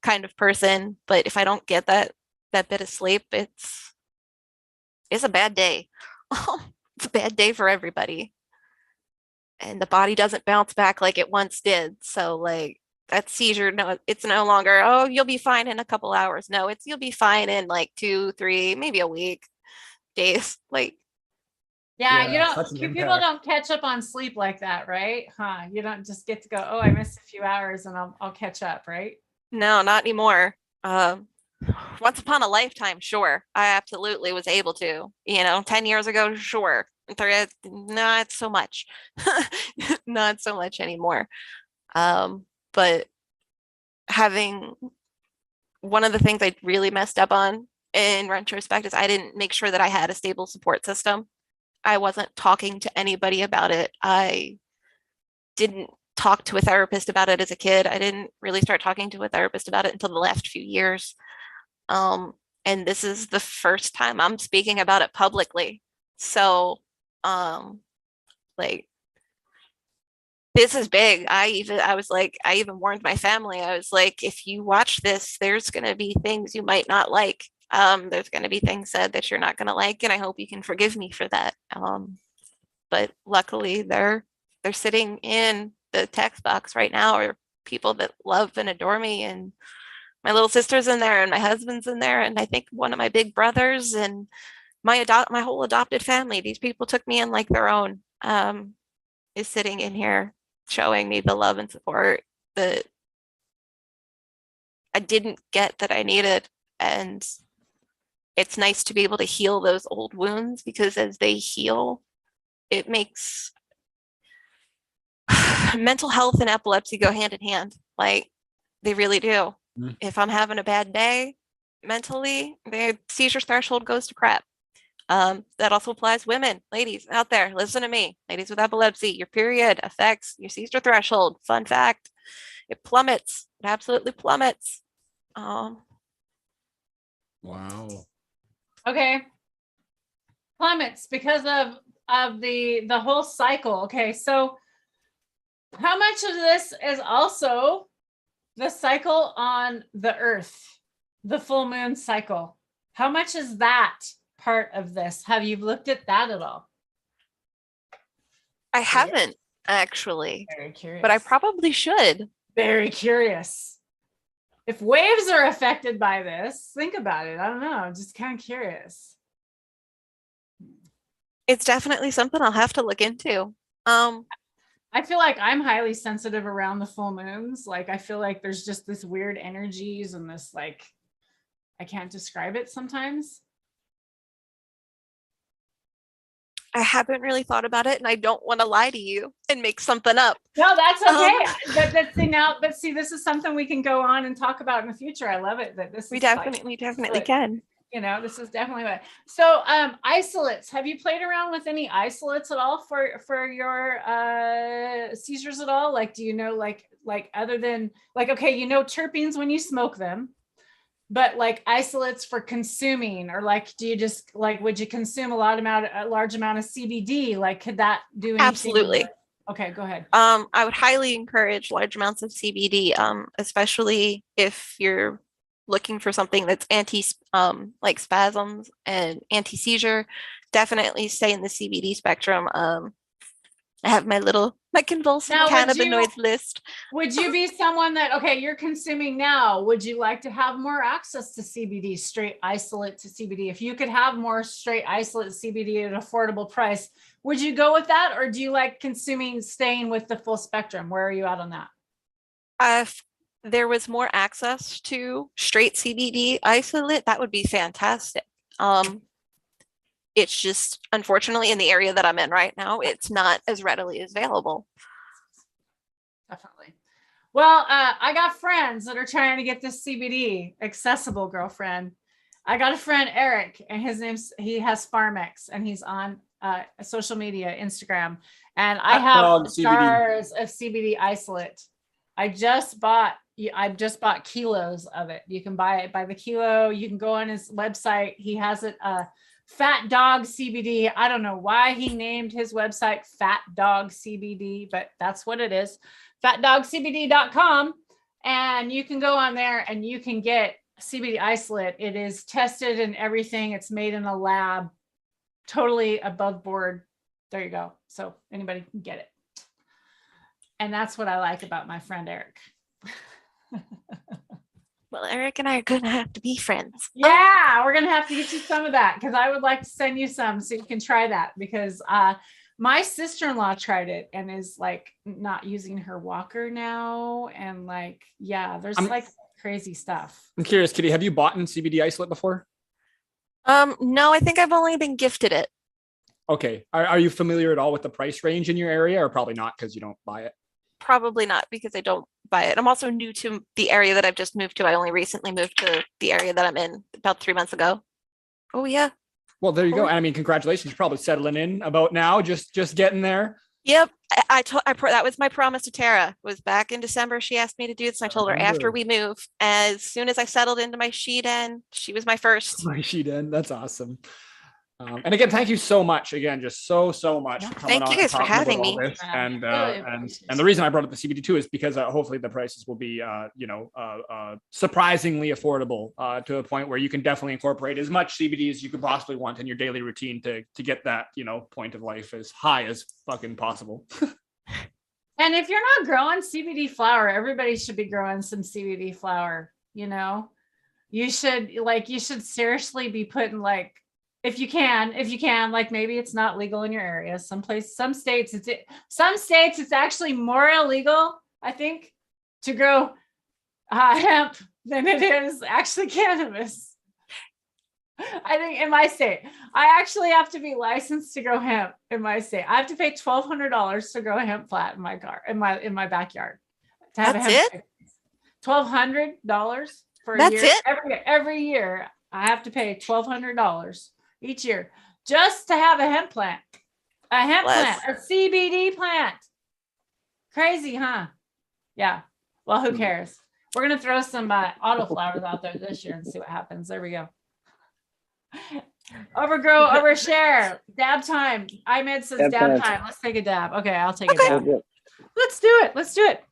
kind of person, but if I don't get that bit of sleep, it's a bad day. It's a bad day for everybody. And the body doesn't bounce back like it once did. So like that seizure, no, it's no longer, oh, you'll be fine in a couple hours. No, it's you'll be fine in like 2, 3, maybe a week, days. Like, yeah, people don't catch up on sleep like that, right? You don't just get to go, oh, I missed a few hours and I'll catch up, right? No, not anymore. Once upon a lifetime, sure, I absolutely was able to. 10 years ago, sure. Not so much. Not so much anymore. But having one of the things I really messed up on in retrospect is I didn't make sure that I had a stable support system. I wasn't talking to anybody about it. I didn't talk to a therapist about it as a kid. I didn't really start talking to a therapist about it until the last few years. And this is the first time I'm speaking about it publicly. So, like, this is big. I even warned my family. I was like, if you watch this, there's going to be things you might not like. There's going to be things said that you're not going to like, and I hope you can forgive me for that. But luckily they're sitting in the text box right now, are people that love and adore me, and my little sister's in there, and my husband's in there, and I think one of my big brothers, and my whole adopted family. These people took me in like their own, is sitting in here showing me the love and support that I didn't get, that I needed. And it's nice to be able to heal those old wounds, because as they heal, it makes mental health and epilepsy go hand in hand. Like, they really do. If I'm having a bad day mentally, the seizure threshold goes to crap. That also applies women, ladies out there, listen to me, ladies with epilepsy, your period affects your seizure threshold. Fun fact, it plummets. It absolutely plummets. Wow. Okay. Plummets because of the whole cycle. Okay, so how much of this is also the cycle on the earth, the full moon cycle? How much is that part of this? Have you looked at that at all? I haven't, actually. Very curious. But I probably should. Very curious. If waves are affected by this, think about it. I don't know. I'm just kind of curious. It's definitely something I'll have to look into. I feel like I'm highly sensitive around the full moons. Like I feel like there's just this weird energies and this like, I can't describe it sometimes. I haven't really thought about it, and I don't want to lie to you and make something up. No, that's okay. But see, this is something we can go on and talk about in the future. I love it that this We is definitely can. You know, this is definitely what. So isolates. Have you played around with any isolates at all for your seizures at all? Like, do you know like other than like, okay, you know terpenes when you smoke them, but like isolates for consuming, or like do you just like, would you consume a large amount of CBD? Like could that do anything? Absolutely. Okay, go ahead. I would highly encourage large amounts of CBD, especially if you're looking for something that's like spasms and anti-seizure. Definitely stay in the CBD spectrum. I have my convulsing cannabinoids list. Would you be someone that, okay, you're consuming now, would you like to have more access to CBD, straight isolate to CBD? If you could have more straight isolate CBD at an affordable price, would you go with that? Or do you like staying with the full spectrum? Where are you at on that? If there was more access to straight CBD isolate, that would be fantastic. It's just, unfortunately, in the area that I'm in right now, it's not as readily available. Definitely. Well, I got friends that are trying to get this CBD accessible, girlfriend. I got a friend, Eric, and he has Pharmex, and he's on social media, Instagram. And I have jars of CBD isolate. I just bought kilos of it. You can buy it by the kilo. You can go on his website. He has it, Fat Dog CBD. I don't know why he named his website Fat Dog CBD, but that's what it is. fatdogcbd.com. And you can go on there and you can get CBD isolate. It is tested and everything. It's made in a lab, totally above board. There you go. So anybody can get it. And that's what I like about my friend Eric. Well, Eric and I are gonna have to be friends. Yeah, we're gonna have to get you some of that because I would like to send you some so you can try that, because my sister-in-law tried it and is like not using her walker now, and like, yeah, there's like crazy stuff. I'm curious, Kitty, have you bought in CBD isolate before? No, I think I've only been gifted it. Okay. Are you familiar at all with the price range in your area, or probably not because you don't buy it? Probably not, because I don't buy it. I'm also new to the area that I've just moved to. I only recently moved to the area that I'm in about 3 months ago. Oh yeah. Well, there you go. And I mean, congratulations. You're probably settling in about now, just getting there. Yep. That was my promise to Tara. Was back in December. She asked me to do this, and I told her after we move, as soon as I settled into my she den, she was my first. My she den. That's awesome. And again, thank you so much. Again, just so much. Yeah, thank you guys for having me. And the reason I brought up the CBD too is because hopefully the prices will be, surprisingly affordable to a point where you can definitely incorporate as much CBD as you could possibly want in your daily routine to get that, point of life as high as fucking possible. And if you're not growing CBD flower, everybody should be growing some CBD flower. You should seriously be putting like, if you can, like maybe it's not legal in your area. Some states it's actually more illegal, I think, to grow hemp than it is actually cannabis. I think in my state, I actually have to be licensed to grow hemp in my state. I have to pay $1,200 to grow a hemp plant in my backyard. To have That's a hemp it? $1,200 for a That's year. it? Every year I have to pay $1,200 each year just to have a hemp plant, a CBD plant. Crazy, huh? Yeah. Well, who cares? We're going to throw some autoflowers out there this year and see what happens. There we go. Overgrow, overshare. Dab time. IMED says dab time. Let's take a dab. Okay, I'll take a dab. Let's do it.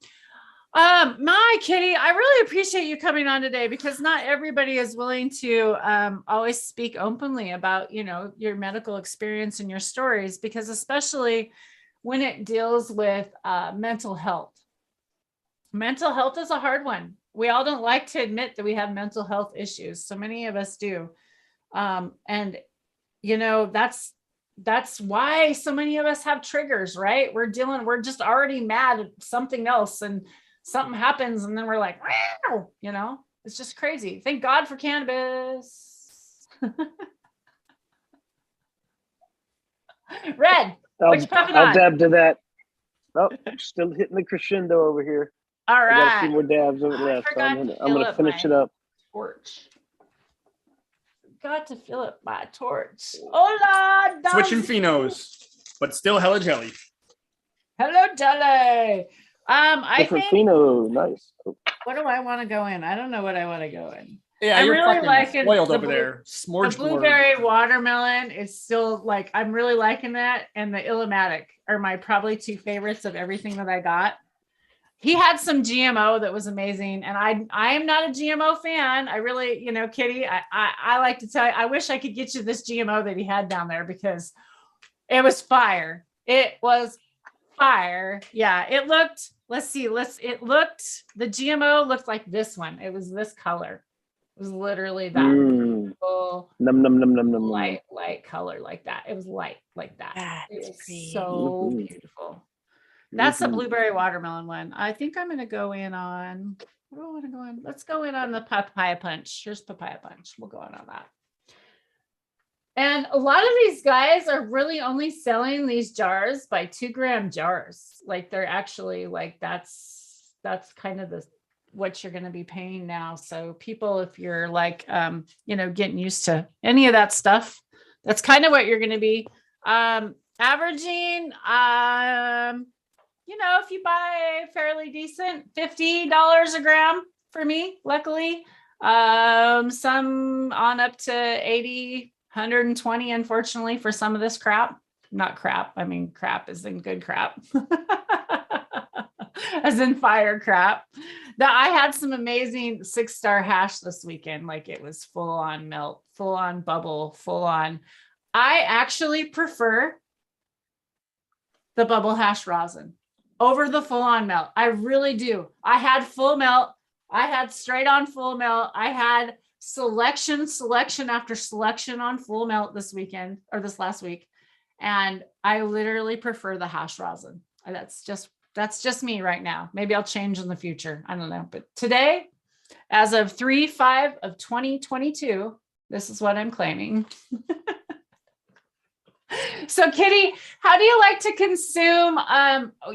My Kitty, I really appreciate you coming on today, because not everybody is willing to always speak openly about, your medical experience and your stories, because especially when it deals with mental health. Mental health is a hard one. We all don't like to admit that we have mental health issues. So many of us do. And that's that's why so many of us have triggers, right? We're just already mad at something else and something happens and then we're like, wow, it's just crazy. Thank God for cannabis. Red, which puppet I'll on? dab to that. Oh, still hitting the crescendo over here. All I got a right. few more dabs over left. So I'm gonna finish it up. Torch. Got to fill up my torch. Hola, Switching phenos, but still hella jelly. Hello, jelly. I Different think. pheno, nice. What do I want to go in? I don't know what I want to go in. Yeah, I'm you're really fucking liking spoiled the over there. Smorgasbord. The blueberry watermelon is still like, I'm really liking that. And the Illumatic are my probably two favorites of everything that I got. He had some GMO that was amazing. And I am not a GMO fan. I really, Kitty, I like to tell you, I wish I could get you this GMO that he had down there because it was fire. It was fire. Yeah, it looked, the GMO looked like this one. It was this color. It was literally that light color like that. It was light like that. It was so beautiful. That's the blueberry watermelon one. I think I'm going to go in on, what do I want to go in? Let's go in on the papaya punch. Here's papaya punch. We'll go in on that. And a lot of these guys are really only selling these jars by 2-gram jars. Like they're actually like, that's kind of what you're going to be paying now. So people, if you're like, getting used to any of that stuff, that's kind of what you're going to be averaging. If you buy fairly decent, $50 a gram for me, luckily, some on up to 80, 120, unfortunately, for some of this crap. Not crap. I mean, crap is in good crap. As in fire crap. That I had some amazing 6-star hash this weekend. Like it was full on melt, full on bubble, full on. I actually prefer the bubble hash rosin over the full on melt. I really do. I had full melt. I had straight on full melt. I had selection after selection on full melt this weekend or this last week. And I literally prefer the hash rosin. That's just me right now. Maybe I'll change in the future. I don't know. But today, as of 3/5 of 2022, this is what I'm claiming. So Kitty, how do you like to consume?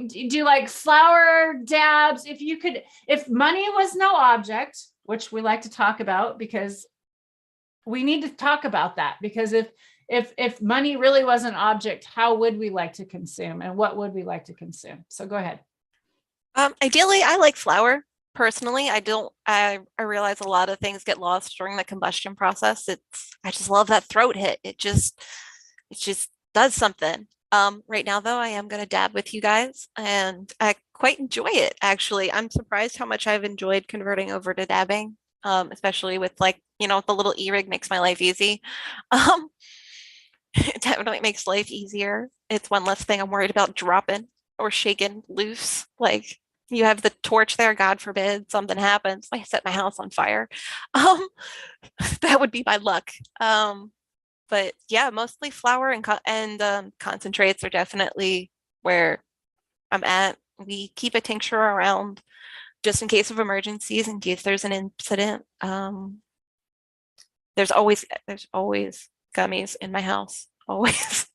Do you like flower dabs? If money was no object, which we like to talk about because we need to talk about that, because if money really was an object, how would we like to consume and what would we like to consume? So go ahead. Ideally, I like flower. Personally, I realize a lot of things get lost during the combustion process. I just love that throat hit. It just does something. Right now though, I am going to dab with you guys and I quite enjoy it. Actually, I'm surprised how much I've enjoyed converting over to dabbing, especially with the little e-rig makes my life easy. It definitely makes life easier. It's one less thing I'm worried about dropping or shaking loose. Like you have the torch there, God forbid something happens. I set my house on fire. That would be my luck. But yeah, mostly flower and concentrates are definitely where I'm at. We keep a tincture around just in case of emergencies, in case there's an incident. There's always gummies in my house, always.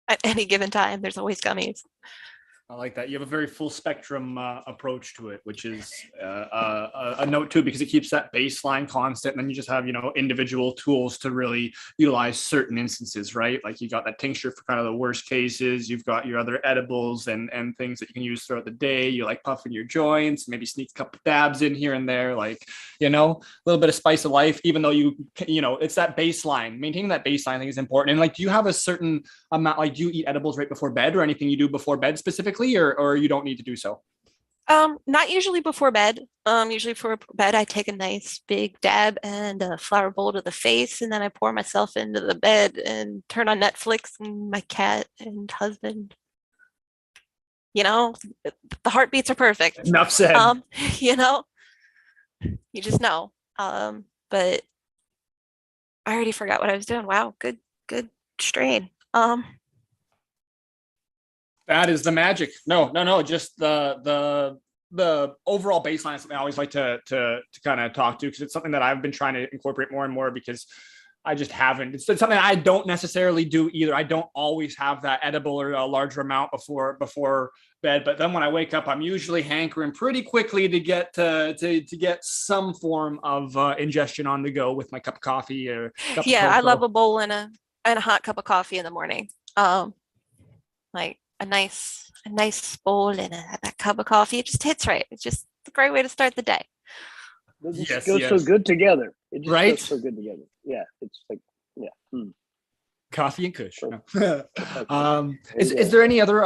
At any given time, there's always gummies. I like that. You have a very full spectrum approach to it, which is a note too, because it keeps that baseline constant. And then you just have, individual tools to really utilize certain instances, right? Like you got that tincture for kind of the worst cases. You've got your other edibles and things that you can use throughout the day. You like puffing your joints, maybe sneak a couple dabs in here and there, like, a little bit of spice of life, even though it's that baseline. Maintaining that baseline thing is important. And like, do you have a certain amount, like do you eat edibles right before bed or anything you do before bed specifically? Or you don't need to do so? Not usually before bed. Usually for bed, I take a nice big dab and a flower bowl to the face, and then I pour myself into the bed and turn on Netflix and my cat and husband. The heartbeats are perfect. Enough said. You just know. But I already forgot what I was doing. Wow, good strain. That is the magic. No. Just the overall baseline is something I always like to kind of talk to, because it's something that I've been trying to incorporate more and more, because I just haven't. It's something I don't necessarily do either. I don't always have that edible or a larger amount before bed. But then when I wake up, I'm usually hankering pretty quickly to get to get some form of ingestion on the go with my cup of coffee or cup Yeah, of I cocoa. love a bowl and a hot cup of coffee in the morning. Like a nice bowl and a cup of coffee. It just hits right. It's just a great way to start the day. It Yes, goes so good together. It just Right? goes so good together. Yeah, it's like, yeah. Coffee and kush. No. Okay. Is there any other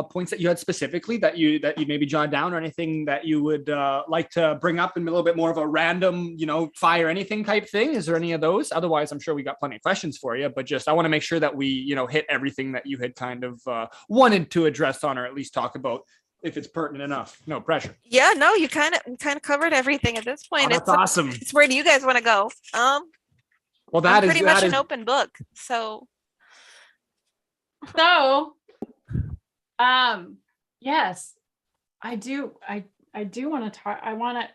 points that you had specifically that you maybe jotted down, or anything that you would like to bring up in a little bit more of a random, fire anything type thing? Is there any of those? Otherwise, I'm sure we got plenty of questions for you, but just I want to make sure that we hit everything that you had kind of wanted to address on, or at least talk about, if it's pertinent enough. No pressure. Yeah, no, you kind of covered everything at this point. Oh, that's awesome. It's where do you guys want to go? Well, I'm pretty much an open book. So, yes, I do. I do want to talk.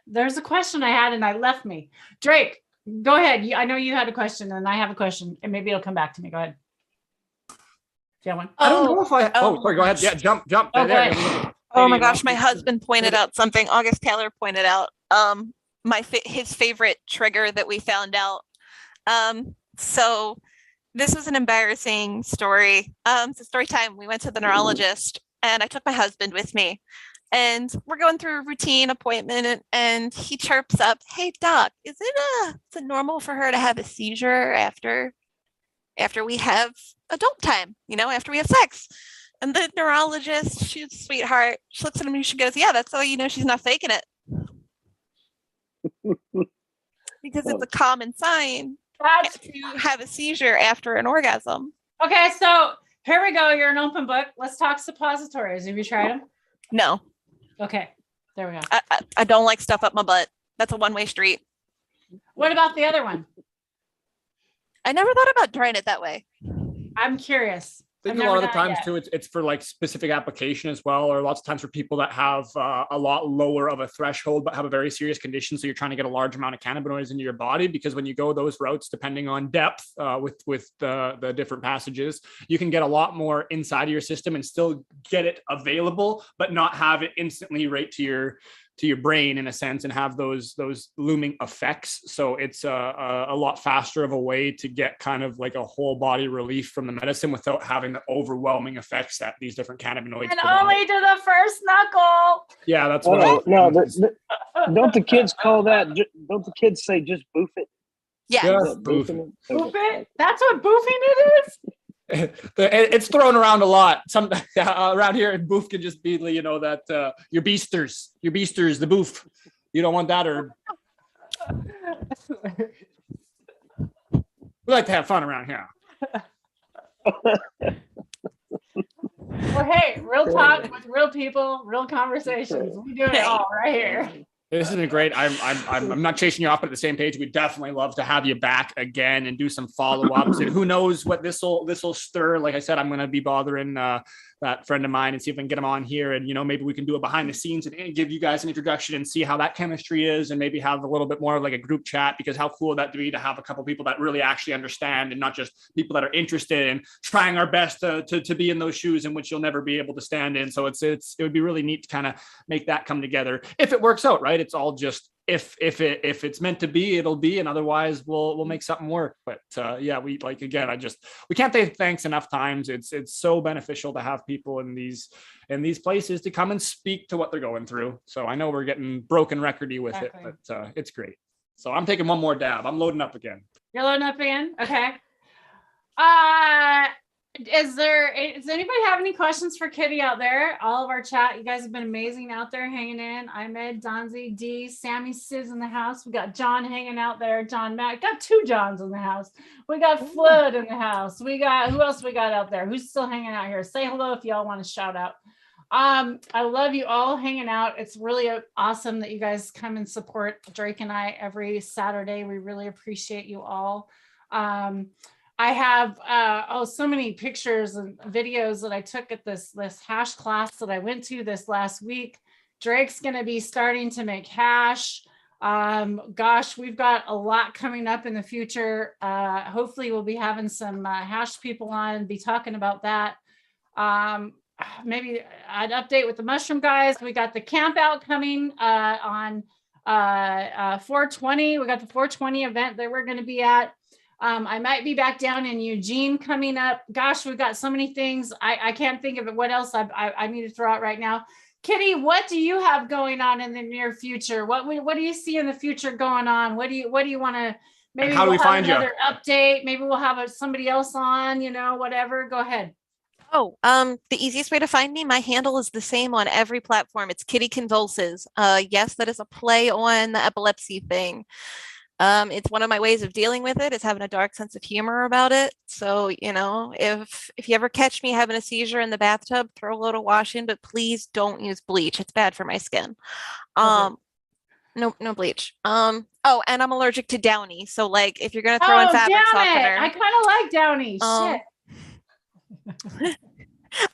There's a question I had and I left me. Drake, go ahead. I know you had a question and I have a question, and maybe it'll come back to me. Go ahead. Do you have one? I don't know if I. Sorry. Go ahead. Yeah, jump. Oh, there. Oh my gosh, my husband pointed out something. August Taylor pointed out his favorite trigger that we found out. So this was an embarrassing story. It's a story time. We went to the neurologist and I took my husband with me, and we're going through a routine appointment, and he chirps up, "Hey doc, is it normal for her to have a seizure after we have adult time, after we have sex?" And the neurologist, she's a sweetheart. She looks at me and she goes, "Yeah, that's how she's not faking it." Because it's a common sign to have a seizure after an orgasm. Okay, so here we go. You're an open book. Let's talk suppositories. Have you tried them? No. Okay, there we go. I don't like stuff up my butt. That's a one-way street. What about the other one? I never thought about trying it that way. I'm curious. I think a lot of the times too, it's for like specific application as well, or lots of times for people that have a lot lower of a threshold but have a very serious condition. So you're trying to get a large amount of cannabinoids into your body, because when you go those routes, depending on depth with the different passages, you can get a lot more inside of your system and still get it available, but not have it instantly right to your brain in a sense, and have those looming effects. So it's a lot faster of a way to get kind of like a whole body relief from the medicine without having the overwhelming effects that these different cannabinoids and only to the first knuckle. Yeah, that's what don't the kids call that, don't the kids say just boof it? Yeah. Boofing. Boof it? That's what boofing it is? It's thrown around a lot. Some around here, boof can just be, that your beasters, the boof. You don't want that, or we like to have fun around here. Well, hey, real talk with real people, real conversations. We do it all right here. This has been great. I'm not chasing you off, but at the same page, we'd definitely love to have you back again and do some follow-ups. And who knows what this will stir. Like I said, I'm going to be bothering that friend of mine and see if I can get him on here. And, maybe we can do a behind the scenes and give you guys an introduction and see how that chemistry is, and maybe have a little bit more of like a group chat, because how cool would that be to have a couple people that really actually understand, and not just people that are interested in trying our best to be in those shoes in which you'll never be able to stand in. So it would be really neat to kind of make that come together if it works out, right? It's all just if it's meant to be, it'll be, and otherwise we'll make something work. But yeah, we can't say thanks enough times. It's so beneficial to have people in these places to come and speak to what they're going through. So I know we're getting broken recordy with it, but it's great. So I'm taking one more dab. I'm loading up again. You're loading up again? Okay. Does anybody have any questions for Kitty out there? All of our chat, you guys have been amazing out there hanging in. Ahmed, Donzi, D, Sammy, Sis in the house. We got John hanging out there. John Matt, got two Johns in the house. We got Flood in the house. We got, who else we got out there? Who's still hanging out here? Say hello if y'all want to shout out. I love you all hanging out. It's really awesome that you guys come and support Drake and I every Saturday. We really appreciate you all. I have so many pictures and videos that I took at this hash class that I went to this last week. Drake's going to be starting to make hash. Gosh, we've got a lot coming up in the future. Hopefully we'll be having some hash people on and be talking about that. Maybe I'd update with the mushroom guys. We got the camp out coming on 420. We got the 420 event that we're going to be at. I might be back down in Eugene coming up. Gosh, we've got so many things. I can't think of it. What else I need to throw out right now. Kitty, what do you have going on in the near future? What do you see in the future going on? What do you want to, maybe how do we find you? Another update. Maybe we'll have somebody else on, whatever. Go ahead. Oh, the easiest way to find me, my handle is the same on every platform. It's Kitty Convulses. Yes, that is a play on the epilepsy thing. It's one of my ways of dealing with it is having a dark sense of humor about it. So, if you ever catch me having a seizure in the bathtub, throw a little wash in, but please don't use bleach. It's bad for my skin. No bleach. Oh, and I'm allergic to Downy. So like if you're going to throw in fabric softener. I kind of like Downy. Shit.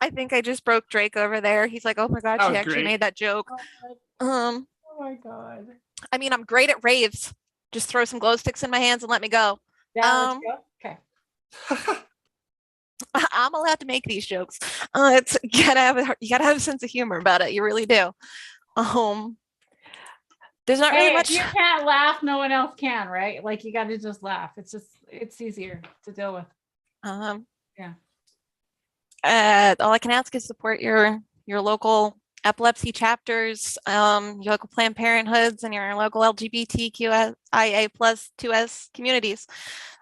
I think I just broke Drake over there. He's like, oh my God, she actually made that joke. Oh my God. I mean, I'm great at raves. Just throw some glow sticks in my hands and let me go. Yeah, let's go. Okay. I'm allowed to make these jokes. You gotta have a sense of humor about it. You really do. There's not really much. If you can't laugh, no one else can, right? Like you got to just laugh. It's easier to deal with. Yeah. All I can ask is support your local epilepsy chapters, your local Planned Parenthoods, and your local LGBTQIA plus 2S communities.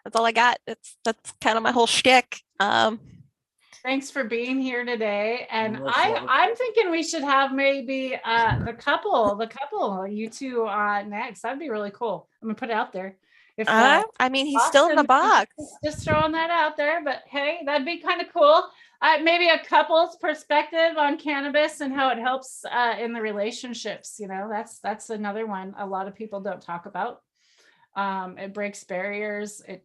That's all I got. That's kind of my whole shtick. Thanks for being here today. And I'm thinking we should have maybe the couple, you two next. That'd be really cool. I'm gonna put it out there. If I mean, he's still in the box. Just throwing that out there, but hey, that'd be kind of cool. Maybe a couple's perspective on cannabis and how it helps in the relationships. That's another one a lot of people don't talk about. It breaks barriers. It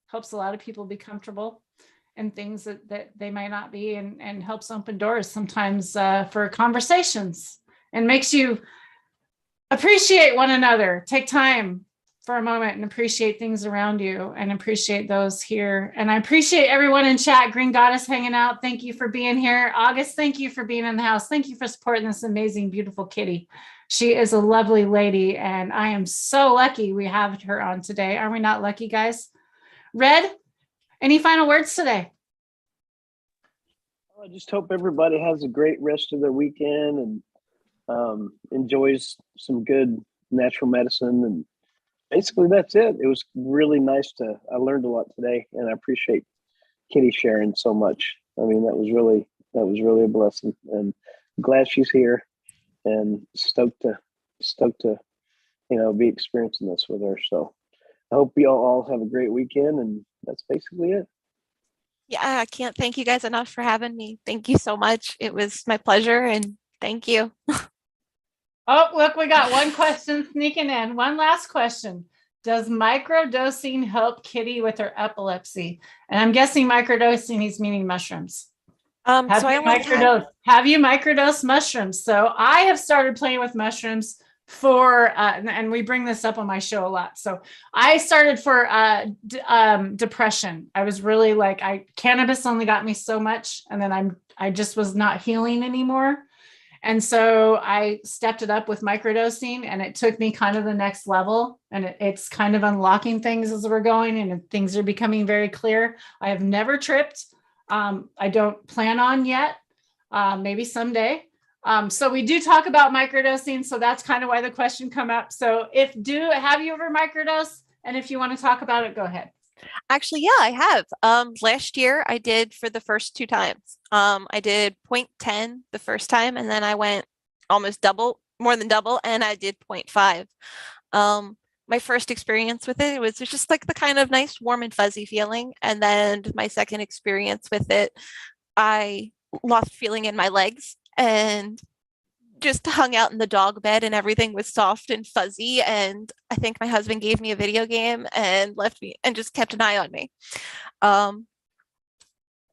helps a lot of people be comfortable in things that they might not be, and helps open doors sometimes for conversations, and makes you appreciate one another. Take time for a moment and appreciate things around you, and appreciate those here. And I appreciate everyone in chat. Green Goddess hanging out. Thank you for being here. August, thank you for being in the house. Thank you for supporting this amazing, beautiful kitty. She is a lovely lady, and I am so lucky we have her on today. Are we not lucky, guys? Red, any final words today? I just hope everybody has a great rest of their weekend and enjoys some good natural medicine. And basically that's it. It was really nice I learned a lot today, and I appreciate Kitty sharing so much. I mean, that was really a blessing, and I'm glad she's here, and stoked to be experiencing this with her. So I hope you all have a great weekend, and that's basically it. Yeah, I can't thank you guys enough for having me. Thank you so much. It was my pleasure, and thank you. Oh, look, we got one question sneaking in. One last question. Does microdosing help Kitty with her epilepsy? And I'm guessing microdosing, he's meaning mushrooms. Have you microdosed mushrooms? So I have started playing with mushrooms for, and we bring this up on my show a lot. So I started for depression. I was really cannabis only got me so much, and then I just was not healing anymore. And so I stepped it up with microdosing, and it took me kind of the next level, and it's kind of unlocking things as we're going, and things are becoming very clear. I have never tripped. I don't plan on yet, maybe someday. So we do talk about microdosing. So that's kind of why the question come up. So have you ever microdosed? And if you want to talk about it, go ahead. Actually, yeah, I have. Last year I did for the first 2 times. I did 0.10 the first time, and then I went almost more than double, and I did 0.5. My first experience with it was just like the kind of nice, warm and fuzzy feeling. And then my second experience with it, I lost feeling in my legs, and just hung out in the dog bed and everything was soft and fuzzy. And I think my husband gave me a video game and left me and just kept an eye on me.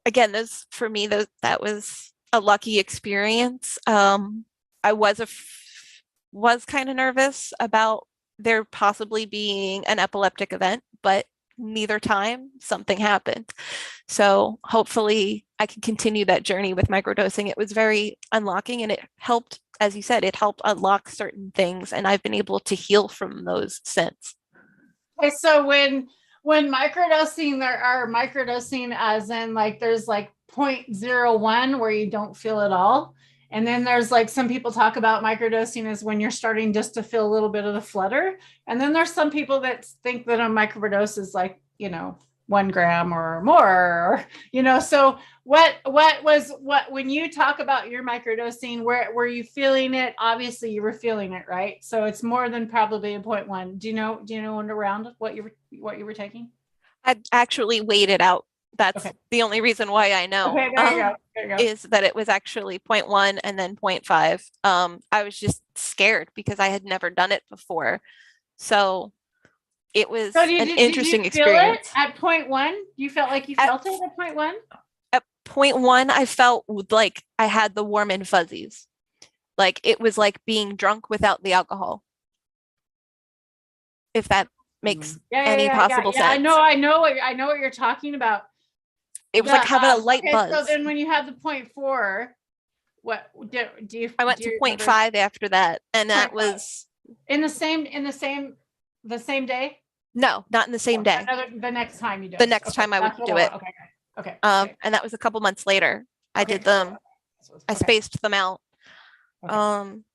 Again, for me, that was a lucky experience. I was kind of nervous about there possibly being an epileptic event, but neither time something happened. So hopefully I can continue that journey with microdosing. It was very unlocking, and it helped, as you said, it helped unlock certain things, and I've been able to heal from those since. Okay, so when microdosing, there are microdosing as in like there's like 0.01 where you don't feel at all. And then there's like some people talk about microdosing as when you're starting just to feel a little bit of the flutter. And then there's some people that think that a microdose is like, 1 gram or more, so when you talk about your microdosing, where were you feeling it? Obviously you were feeling it, right? So it's more than probably a 0.1. Do you know around what you were taking? I actually weighed it out. That's okay. The only reason why I know. Okay, there you go. Is that it was actually 0.1 and then 0.5. I was just scared because I had never done it before. So it was an interesting experience. At 0.1, you felt like you felt it at 0.1? At 0.1, I felt like I had the warm and fuzzies. Like it was like being drunk without the alcohol. If that makes any possible sense. I know what you're talking about. It was like having a light buzz. So then when you had the 0.4, what do you? I went to 0.5 after that, and that was in the same day. No, not in the same day. The next time you do it. The next time I would do it. Okay. And that was a couple months later. I did them. I spaced them out. And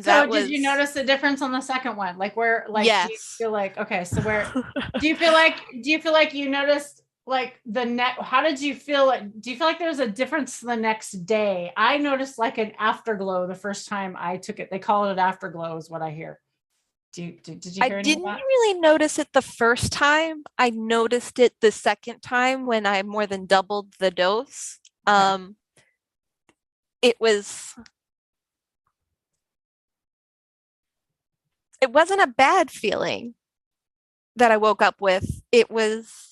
so did you notice the difference on the second one? Like where, like, yes. do you feel like, okay, so where, do you feel like you noticed like how did you feel it? Do you feel like there was a difference the next day? I noticed like an afterglow the first time I took it. They call it an afterglow is what I hear. Did you hear I didn't really notice it the first time. I noticed it the second time when I more than doubled the dose. It wasn't a bad feeling that I woke up with. It was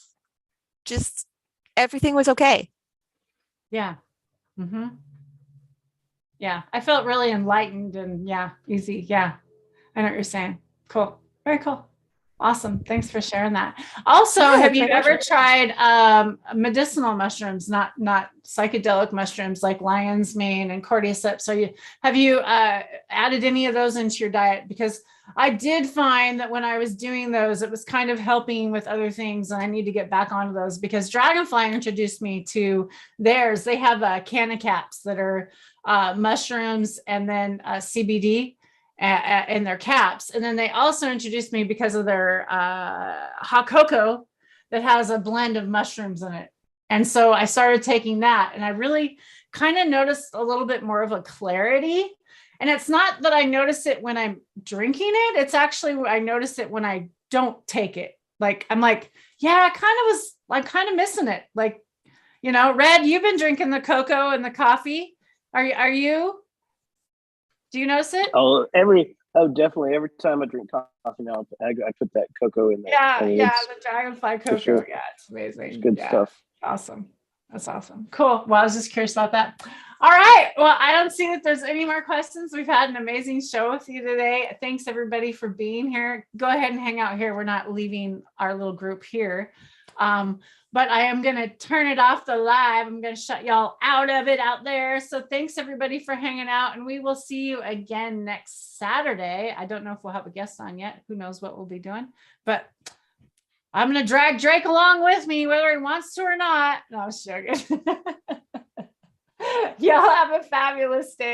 just everything was okay. Yeah. Mm-hmm. Yeah. I felt really enlightened and easy. Yeah. I know what you're saying. Cool. Very cool. Awesome. Thanks for sharing that. Also, have you ever tried medicinal mushrooms, not psychedelic mushrooms like lion's mane and cordyceps? Have you added any of those into your diet? Because I did find that when I was doing those, it was kind of helping with other things, and I need to get back onto those because Dragonfly introduced me to theirs. They have canna caps that are mushrooms and then CBD. In their caps. And then they also introduced me because of their hot cocoa that has a blend of mushrooms in it. And so I started taking that, and I really kind of noticed a little bit more of a clarity. And it's not that I notice it when I'm drinking it. It's actually, I notice it when I don't take it. Like, I'm like, I'm kind of missing it. Like, Red, you've been drinking the cocoa and the coffee. Are you? Do you notice it? Definitely. Every time I drink coffee now, I put that cocoa in there. The Dragonfly cocoa. Sure. Yeah, it's amazing. It's good stuff. Awesome. That's awesome. Cool. Well, I was just curious about that. All right. Well, I don't see that there's any more questions. We've had an amazing show with you today. Thanks everybody for being here. Go ahead and hang out here. We're not leaving our little group here. But I am going to turn it off the live. I'm going to shut y'all out of it out there. So thanks everybody for hanging out, and we will see you again next Saturday. I don't know if we'll have a guest on yet. Who knows what we'll be doing, but I'm going to drag Drake along with me, whether he wants to or not. No, I was joking. Y'all have a fabulous day.